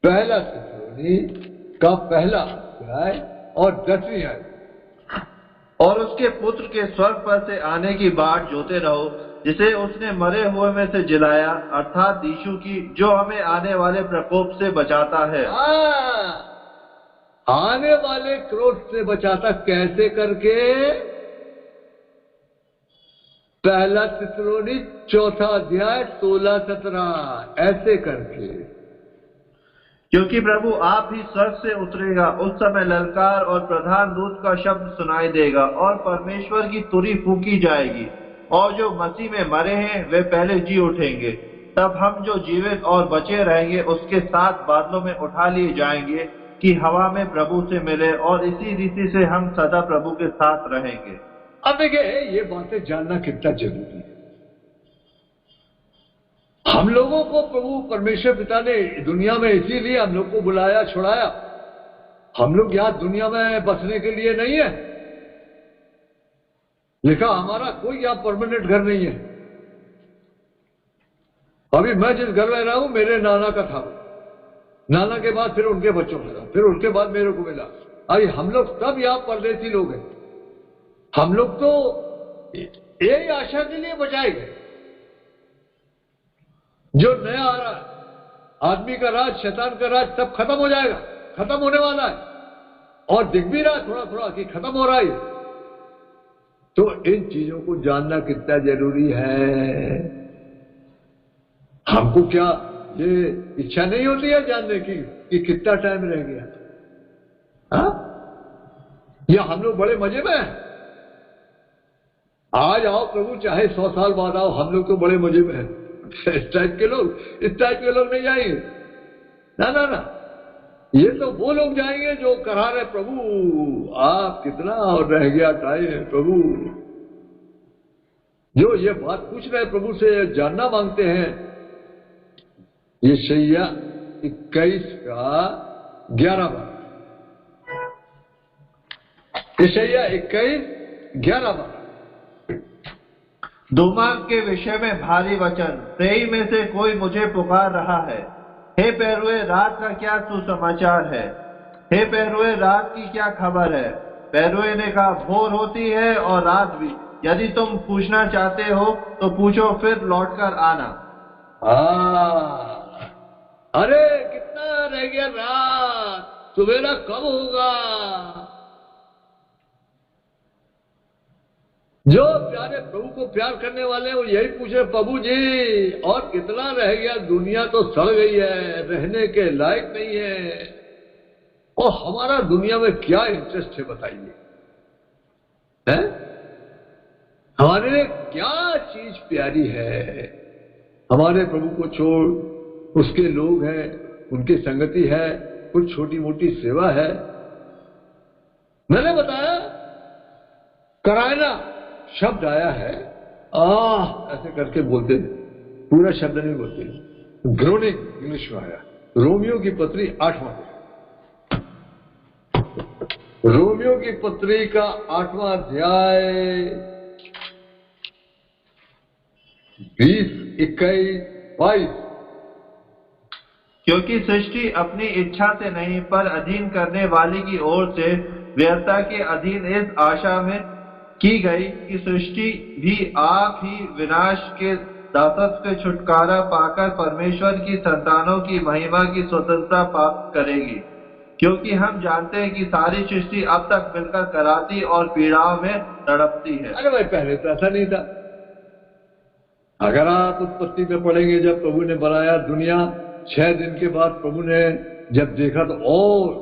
पहला थिस्सलुनी का पहला अध्याय और 10वीं आयत। और उसके पुत्र के स्वर्ग पर से आने की बाट जोते रहो, जिसे उसने मरे हुए में से जिलाया, अर्थात यीशु की, जो हमें आने वाले प्रकोप से बचाता है। आने वाले क्रोध से बचाता कैसे करके? पहला थिस्सलुनी 4 अध्याय 16-17 ऐसे करके। क्योंकि प्रभु आप ही स्वर्ग से उतरेगा, उस समय ललकार और प्रधान दूत का शब्द सुनाई देगा और परमेश्वर की तुरी फूंकी जाएगी, और जो मसीह में मरे हैं वे पहले जी उठेंगे। तब हम जो जीवित और बचे रहेंगे उसके साथ बादलों में उठा लिए जाएंगे कि हवा में प्रभु से मिले, और इसी रीति से हम सदा प्रभु के साथ रहेंगे। अब देखिए, ये बातें जानना कितना जरूरी है। हम लोगों को प्रभु परमेश्वर पिता ने दुनिया में इसीलिए हम लोग को बुलाया, छुड़ाया। हम लोग यहां दुनिया में बसने के लिए नहीं है। लिखा हमारा कोई यहां परमानेंट घर नहीं है। अभी मैं जिस घर में रहा हूं मेरे नाना का था, नाना के बाद फिर उनके बच्चों को मिला, फिर उनके बाद मेरे को मिला। अरे हम लोग सब यहां परदेसी लोग हैं। हम लोग तो यही आशा के लिए बचाए गए। जो नया आ रहा है, आदमी का राज, शैतान का राज सब खत्म हो जाएगा, खत्म होने वाला है, और दिख भी रहा थोड़ा थोड़ा कि खत्म हो रहा है। तो इन चीजों को जानना कितना जरूरी है। हमको क्या ये इच्छा नहीं होती है जानने की कि कितना टाइम रह गया? हाँ, या हम लोग बड़े मजे में हैं? आज आओ प्रभु, चाहे 100 साल बाद आओ, हम लोग तो बड़े मजे में हैं। इस टाइप के लोग नहीं जाएंगे। ना ना ना, ये तो वो लोग जाएंगे जो करा रहे, प्रभु आप कितना और रह गया टाइम, प्रभु जो ये बात पूछ रहे प्रभु से जानना मांगते हैं। यशायाह 21:11। यशायाह 21:11। दुमा के विषय में भारी वचन, तेई में से कोई मुझे पुकार रहा है। हे पैरुए, रात का क्या सुसमाचार है? हे पैरुए, रात की क्या खबर है? पैरुए ने कहा, भोर होती है और रात भी। यदि तुम पूछना चाहते हो तो पूछो, फिर लौटकर आना। अरे कितना रह गया रात, सवेरा कब होगा? जो प्यारे प्रभु को प्यार करने वाले हैं वो यही पूछे, प्रभु जी और कितना रह गया? दुनिया तो सड़ गई है, रहने के लायक नहीं है। और हमारा दुनिया में क्या इंटरेस्ट है बताइए, है? हमारे लिए क्या चीज प्यारी है? हमारे प्रभु को छोड़ उसके लोग हैं, उनकी संगति है, कुछ छोटी मोटी सेवा है। मैंने बताया करायना शब्द आया है, ऐसे करके बोलते, पूरा शब्द नहीं बोलते, ग्रोनिंग इंग्लिश में आया। रोमियो की पत्री 8वां अध्याय, रोमियो की पत्री का 8वां अध्याय 20, 21, 22। क्योंकि सृष्टि अपनी इच्छा से नहीं पर अधीन करने वाली की ओर से व्यर्थता के अधीन इस आशा में की गई कि सृष्टि भी आप ही विनाश के दासत्व से छुटकारा पाकर परमेश्वर की संतानों की महिमा की स्वतंत्रता प्राप्त करेगी। क्योंकि हम जानते हैं कि सारी सृष्टि अब तक मिलकर कराती और पीड़ाओं में तड़पती है। अरे भाई, पहले तो ऐसा नहीं था। अगर आप उत्पत्ति में पढ़ेंगे, जब प्रभु ने बनाया दुनिया, 6 दिन के बाद प्रभु ने जब देखा तो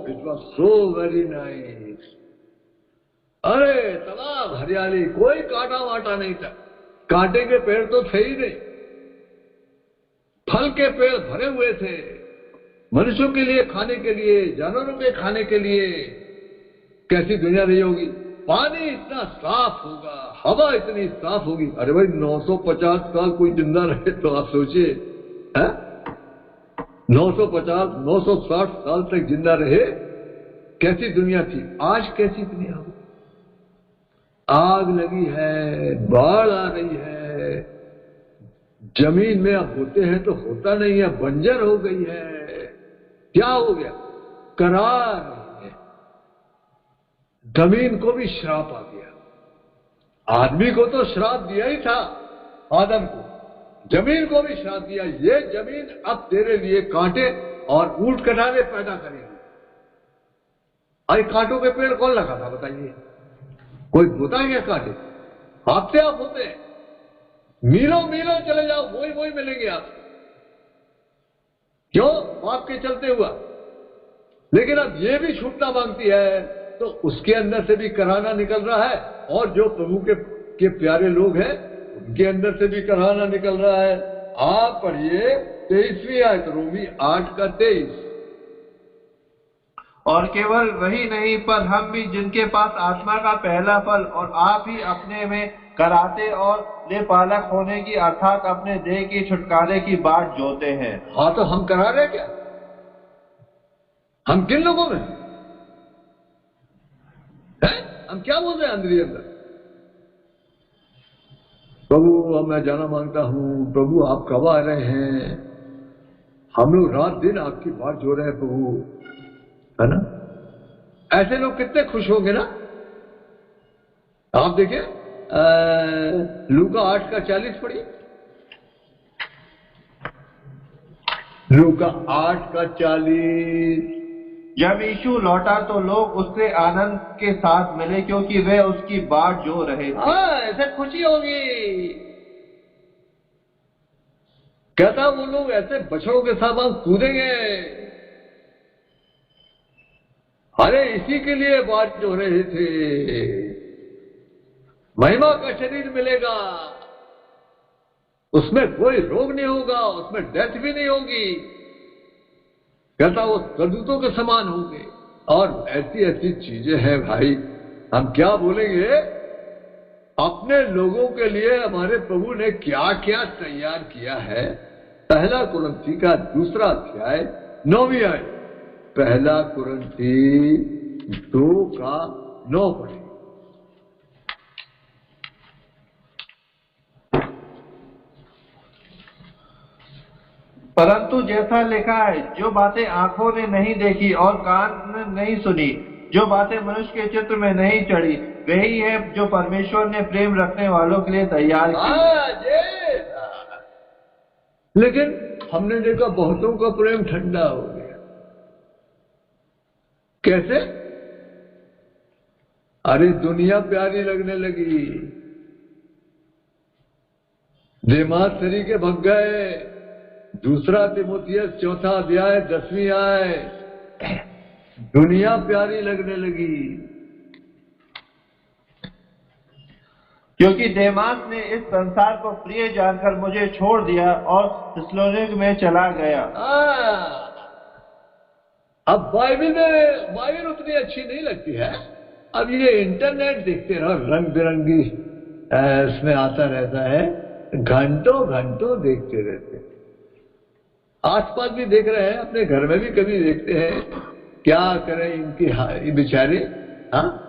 it was so very nice. अरे तमाम हरियाली, कोई कांटा वाटा नहीं था, कांटे के पेड़ तो थे ही नहीं, फल के पेड़ भरे हुए थे, मनुष्यों के लिए खाने के लिए, जानवरों के खाने के लिए। कैसी दुनिया रही होगी, पानी इतना साफ होगा, हवा इतनी साफ होगी। अरे भाई, 950 साल कोई जिंदा रहे तो आप सोचिए, 950, 960 साल तक जिंदा रहे, कैसी दुनिया थी। आज कैसी दुनिया होगी? आग लगी है, बाढ़ आ रही है, जमीन में अब होते हैं तो होता नहीं है, बंजर हो गई है। क्या हो गया? करार नहीं है। जमीन को भी श्राप आ गया। आदमी को तो श्राप दिया ही था, आदम को, जमीन को भी श्राप दिया, ये जमीन अब तेरे लिए कांटे और ऊंट कटारे पैदा करेगी। अरे कांटों के पेड़ कौन लगा था बताइए? कोई होता है क्या कांटे? आपसे आप होते हैं, मीलों मीलों चले जाओ, वही मिलेंगे आप। क्यों? आपके चलते हुआ। लेकिन अब ये भी छूटना मांगती है, तो उसके अंदर से भी कराना निकल रहा है, और जो प्रभु के प्यारे लोग हैं उनके अंदर से भी कराना निकल रहा है। आप पढ़िए 23वीं आयत, रोमी 8 का 23। और केवल वही नहीं, पर हम भी जिनके पास आत्मा का पहला फल और आप ही अपने में कराते और ले पालक होने की अर्थात अपने देह की छुटकारे की बाट जोते हैं। हाँ, तो हम करा रहे क्या? हम किन लोगों में हैं? हम क्या बोल रहे हैं अंदर? प्रभु, मैं जाना मांगता हूं, प्रभु आप कब आ रहे हैं? हम लोग रात दिन आपकी बाट जो रहे हैं प्रभु, है ना? ऐसे लोग कितने खुश होंगे ना। आप देखिए लूका 8 का 40 पढ़िए, लूका 8 का 40। जब यीशु लौटा तो लोग उससे आनंद के साथ मिले, क्योंकि वे उसकी बाट जो रहे थे। ऐसे खुशी होगी। कहता वो लोग ऐसे बछड़ों के साथ हम कूदेंगे। अरे इसी के लिए बात जो रहे थे, महिमा का शरीर मिलेगा, उसमें कोई रोग नहीं होगा, उसमें डेथ भी नहीं होगी। कहता वो स्वर्गदूतों के समान होंगे, और ऐसी ऐसी चीजें हैं भाई, हम क्या बोलेंगे। अपने लोगों के लिए हमारे प्रभु ने क्या क्या तैयार किया है। पहला कुरिन्थी का 2 अध्याय 9वीं आयत, पहला कुरिन्थी 2 का 9 पढ़े। परंतु जैसा लिखा है, जो बातें आंखों ने नहीं देखी और कान ने नहीं सुनी, जो बातें मनुष्य के चित्र में नहीं चढ़ी, वही है जो परमेश्वर ने प्रेम रखने वालों के लिए तैयार की। लेकिन हमने देखा बहुतों का प्रेम ठंडा हो गया। कैसे? अरे दुनिया प्यारी लगने लगी, देमाग तरीके भग गए। 2 तिमुथियुस 4 अध्याय 10वीं आयत, दुनिया प्यारी लगने लगी। क्योंकि देमास ने इस संसार को प्रिय जानकर मुझे छोड़ दिया और थिस्सलुनीक में चला गया। अब बाइबल उतनी अच्छी नहीं लगती है। अब ये इंटरनेट देखते रहो, रंग बिरंगी इसमें आता रहता है, घंटों घंटों देखते रहते हैं। आसपास भी देख रहे हैं, अपने घर में भी कभी देखते हैं। क्या करें इनकी बेचारे, हाँ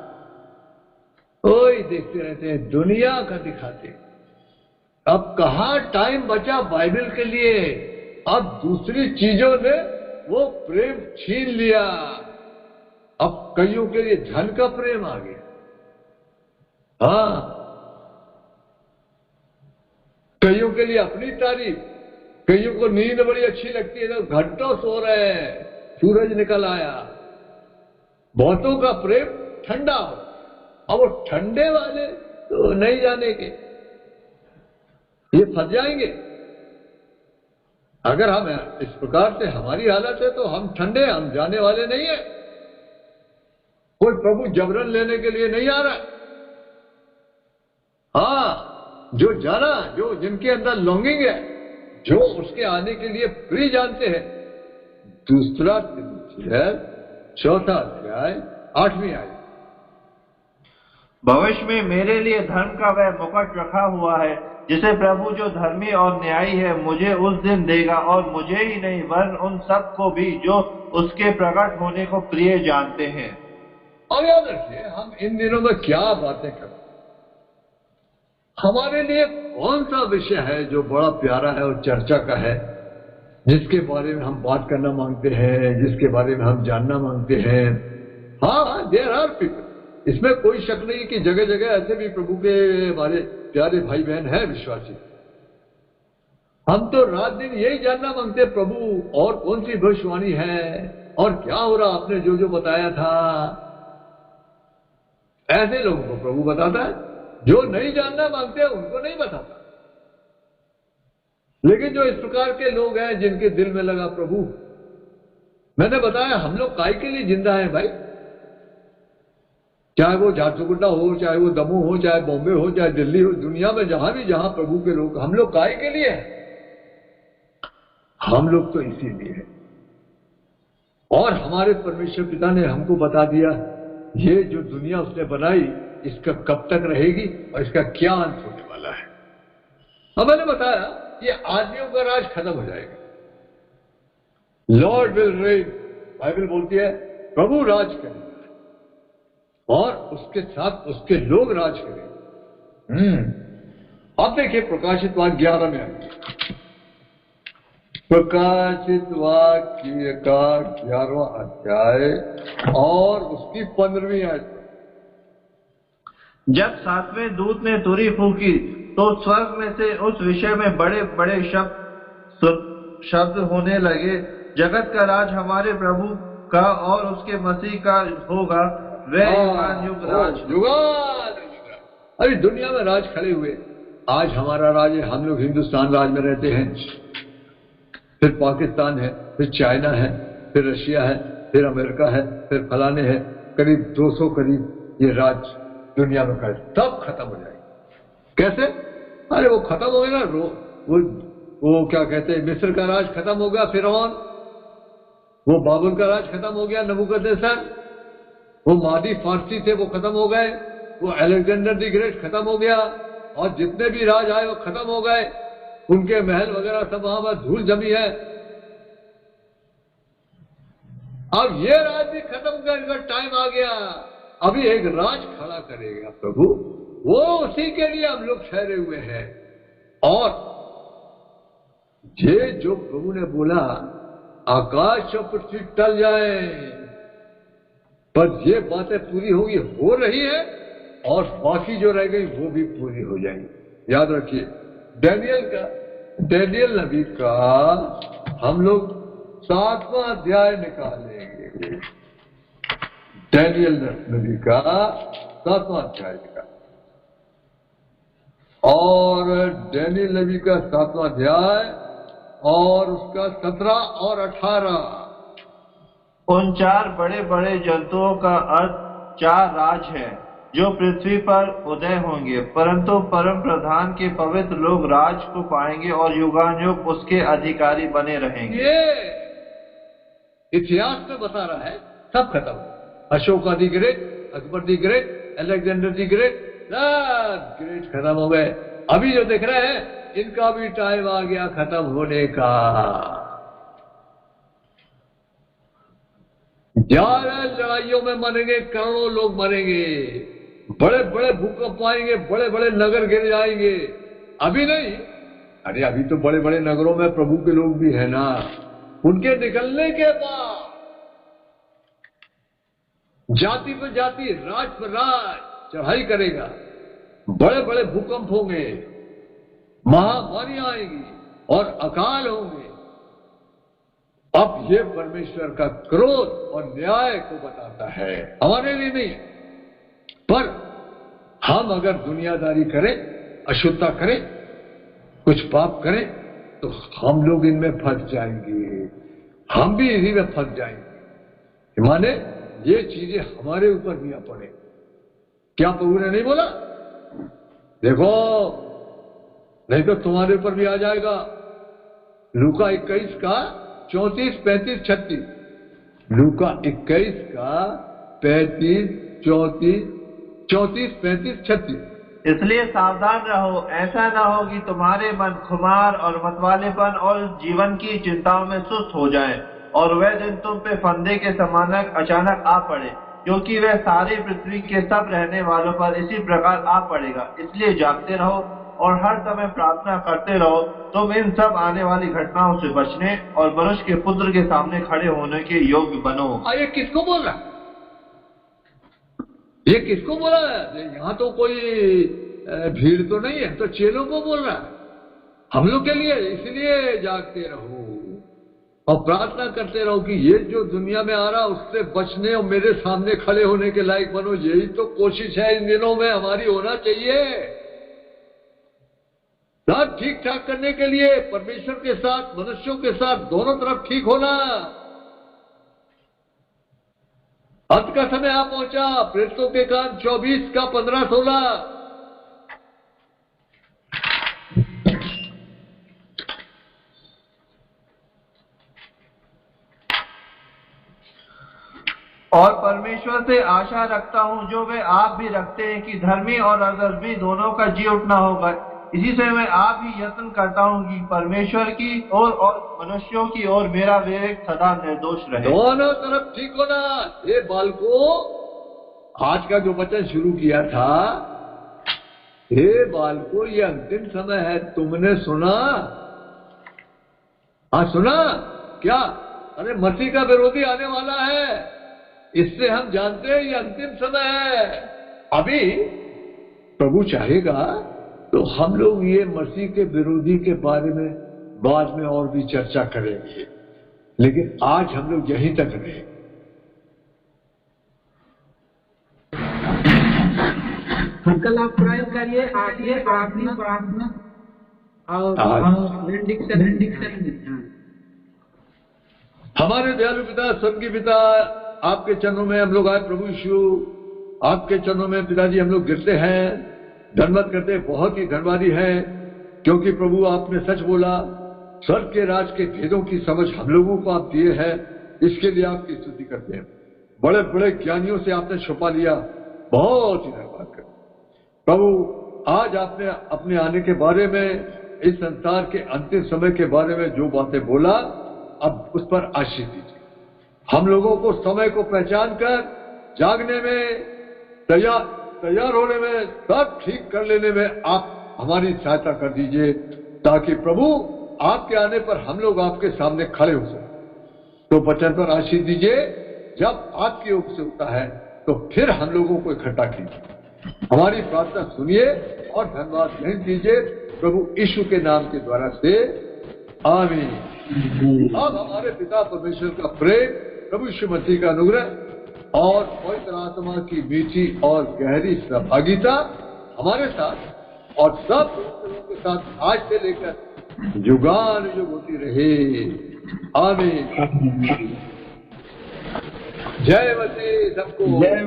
वही देखते रहते हैं, दुनिया का दिखाते। अब कहाँ टाइम बचा बाइबल के लिए? अब दूसरी चीजों ने वो प्रेम छीन लिया। अब कईयों के लिए धन का प्रेम आ गया, हाँ, कईयों के लिए अपनी तारीफ, कईयों को नींद बड़ी अच्छी लगती है तो घंटों सो रहे हैं, सूरज निकल आया। बहुतों का प्रेम ठंडा हो, अब वो ठंडे वाले तो नहीं जानेंगे, ये फंस जाएंगे। अगर हम इस प्रकार से हमारी हालत है तो हम ठंडे, हम जाने वाले नहीं है। कोई प्रभु जबरन लेने के लिए नहीं आ रहा। हाँ, जो जाना, जो जिनके अंदर लॉन्गिंग है, जो उसके आने के लिए प्रिय जानते हैं। दूसरा चौथा अध्याय 8वीं आयत। भविष्य में मेरे लिए धर्म का वह मुकुट रखा हुआ है, जिसे प्रभु जो धर्मी और न्यायी है मुझे उस दिन देगा, और मुझे ही नहीं वरन उन सब को भी जो उसके प्रकट होने को प्रिय जानते हैं। और याद रखिए, हम इन दिनों में क्या बातें करते हैं। हमारे लिए कौन सा विषय है जो बड़ा प्यारा है और चर्चा का है, जिसके बारे में हम बात करना मांगते हैं, जिसके बारे में हम जानना मांगते हैं? हाँ, देयर आर पीपल, इसमें कोई शक नहीं कि जगह जगह ऐसे भी प्रभु के हमारे प्यारे भाई बहन हैं विश्वासी। हम तो रात दिन यही जानना मांगते हैं, प्रभु और कौन सी भविष्यवाणी है, और क्या हो रहा, आपने जो जो बताया था। ऐसे लोगों को प्रभु बताता है, जो नहीं जानना मांगते हैं उनको नहीं बताता। लेकिन जो इस प्रकार के लोग हैं जिनके दिल में लगा प्रभु, मैंने बताया हम लोग काय के लिए जिंदा हैं भाई, चाहे वो झारसुगुडा हो, चाहे वो दमोह हो, चाहे बॉम्बे हो, चाहे दिल्ली हो, दुनिया में जहां भी जहां प्रभु के लोग, हम लोग काय के लिए हैं? हम लोग तो इसीलिए हैं। और हमारे परमेश्वर पिता ने हमको बता दिया, ये जो दुनिया उसने बनाई इसका कब तक रहेगी और इसका क्या अंत होने वाला है। अब मैंने बताया ये आदमियों का राज खत्म हो जाएगा। लॉर्ड विल रेन, बाइबल बोलती है प्रभु राज करेगा और उसके साथ उसके लोग राज करेंगे। अब देखिए प्रकाशित वाक्य 11 में आएंगे। प्रकाशित वाक्य का 11वां अध्याय और उसकी 15वीं आयत। जब 7वें दूत ने तुरी फूंकी तो स्वर्ग में से उस विषय में बड़े बड़े शब्द होने लगे, जगत का राज हमारे प्रभु का और उसके मसीह का होगा, वह युगान युग राज। अभी दुनिया में राज खड़े हुए। आज हमारा राज है, हम लोग हिंदुस्तान राज में रहते हैं, फिर पाकिस्तान है, फिर चाइना है, फिर रशिया है, फिर अमेरिका है, फिर फलाने है, करीब 200 करीब ये राज दुनिया में खड़े, सब खत्म हो जाएंगे। कैसे? अरे वो खत्म हो गया ना, वो क्या कहते हैं, मिस्र का राज खत्म हो गया, फिरौन, वो बाबुल का राज खत्म हो गया, नबूकदनेस्सर, वो मादी फारसी थे वो खत्म हो गए, वो अलेक्जेंडर द ग्रेट खत्म हो गया, और जितने भी राज आए वो खत्म हो गए, उनके महल वगैरह सब वहां पर धूल जमी है। अब ये राज भी खत्म करने का टाइम आ गया। अभी एक राज खड़ा करेगा प्रभु, वो उसी के लिए हम लोग ठहरे हुए हैं। और ये जो प्रभु ने बोला आकाश और पृथ्वी टल जाए, पर ये बातें पूरी होगी, हो रही है, और बाकी जो रह गई वो भी पूरी हो जाएंगी। याद रखिए डैनियल नबी का हम लोग 7वां अध्याय निकालेंगे। डैनियल नबी का 7वां अध्याय निकालेंगे, और डैनियल नबी का 7वां अध्याय और उसका 17 और 18 उन 4 बड़े बड़े जंतुओं का अर्थ 4 राज है जो पृथ्वी पर उदय होंगे, परंतु परम प्रधान के पवित्र लोग राज को पाएंगे और युगानुयुग उसके अधिकारी बने रहेंगे। ये इतिहास में बता रहा है, सब खत्म। Ashok the great, Akbar the great, Alexander the great, सब ग्रेट खत्म हो गए। अभी जो देख रहे हैं इनका भी टाइम आ गया खत्म होने का। ज्यादा लड़ाइयों में मरेंगे, करोड़ों लोग मरेंगे, बड़े बड़े भूकंप आएंगे, बड़े बड़े नगर गिर जाएंगे। अभी नहीं, अरे अभी तो बड़े बड़े नगरों में प्रभु के लोग भी है ना। उनके निकलने के बाद जाति पर जाति, राज पर राज चढ़ाई करेगा, बड़े बड़े भूकंप होंगे, महामारियां आएंगी और अकाल होंगे। अब ये परमेश्वर का क्रोध और न्याय को बताता है, हमारे लिए नहीं। पर हम अगर दुनियादारी करें, अशुद्धता करें, कुछ पाप करें, तो हम लोग इनमें फंस जाएंगे, हम भी इन्हीं में फंस जाएंगे। माने ये चीजें हमारे ऊपर भी आ पड़े। क्या प्रभु ने नहीं बोला? देखो नहीं तो तुम्हारे ऊपर भी आ जाएगा। लूका 21 का 34, 35, 36। लूका 21 का 35, 34, 35, 36। इसलिए सावधान रहो, ऐसा न हो कि तुम्हारे मन खुमार और मतवालेपन और जीवन की चिंताओं में सुस्त हो जाएं, और वह दिन तुम पे फंदे के समान अचानक आ पड़े, क्योंकि वह सारी पृथ्वी के सब रहने वालों पर इसी प्रकार आ पड़ेगा। इसलिए जागते रहो और हर समय प्रार्थना करते रहो, तुम इन सब आने वाली घटनाओं से बचने और मनुष्य के पुत्र के सामने खड़े होने के योग्य बनो। ये किसको बोल रहा? ये किसको बोला है? यहाँ तो कोई भीड़ तो नहीं है, तो चेलों को बोल रहा है, हम लोग के लिए। इसलिए जागते रहो और प्रार्थना करते रहो कि ये जो दुनिया में आ रहा उससे बचने और मेरे सामने खड़े होने के लायक बनो। यही तो कोशिश है इन दिनों में हमारी होना चाहिए। सब ठीक ठाक करने के लिए परमेश्वर के साथ, मनुष्यों के साथ, दोनों तरफ ठीक होना। अंत का समय आ पहुंचा। प्रेरितों के काम 24 का 15-16। और परमेश्वर से आशा रखता हूँ, जो वे आप भी रखते हैं, कि धर्मी और अधर्मी दोनों का जी उठना होगा। इसी से मैं आप ही यत्न करता हूँ कि परमेश्वर की ओर और मनुष्यों की ओर मेरा विवेक सदा निर्दोष रहे। दोनों तरफ ठीक होना। ये बालको, आज का जो वचन शुरू किया था, हे बालको, ये अंतिम समय है। तुमने सुना? हाँ सुना क्या? अरे मसीह का विरोधी आने वाला है। इससे हम जानते हैं ये अंतिम समय है। अभी प्रभु चाहेगा तो हम लोग ये मसीह के विरोधी के बारे में बाद में और भी चर्चा करेंगे, लेकिन आज हम लोग यहीं तक रहे। अंकल आप प्राय करिए, आगे प्रार्थना और बेनेडिक्शन। हमारे दयालु पिता, स्वर्गीय पिता, आपके चरणों में हम लोग आए। प्रभु यीशु, आपके चरणों में पिताजी हम लोग गिरते हैं, धन्यवाद करते हैं। बहुत ही धन्यवादी है, क्योंकि प्रभु आपने सच बोला। स्वर्ग के राज के भेदों की समझ हम लोगों को आप दिए हैं, इसके लिए आपकी स्तुति करते हैं। बड़े बड़े ज्ञानियों से आपने छुपा लिया, बहुत ही धन्यवाद करते प्रभु। आज आपने अपने आने के बारे में, इस संसार के अंतिम समय के बारे में जो बातें बोला, अब उस पर आशीष दीजिए। हम लोगों को समय को पहचान कर जागने में, तैयार होने में, सब ठीक कर लेने में आप हमारी सहायता कर दीजिए, ताकि प्रभु आपके आने पर हम लोग आपके सामने खड़े हो सकें। तो वचन पर आशीष दीजिए। जब आपकी ओर से होता है तो फिर हम लोगों को इकट्ठा कीजिए। हमारी प्रार्थना सुनिए और धन्यवाद भेंट दीजिए प्रभु यीशु के नाम के द्वारा से, आमीन। अब हमारे पिता परमेश्वर का प्रेम, प्रभु यीशु मसीह का अनुग्रह और पवित्र आत्मा की मीठी और गहरी सहभागिता हमारे साथ और सब लोगों के साथ आज से लेकर युगान युग होती रहे, आमीन। जय मसीह सबको। जय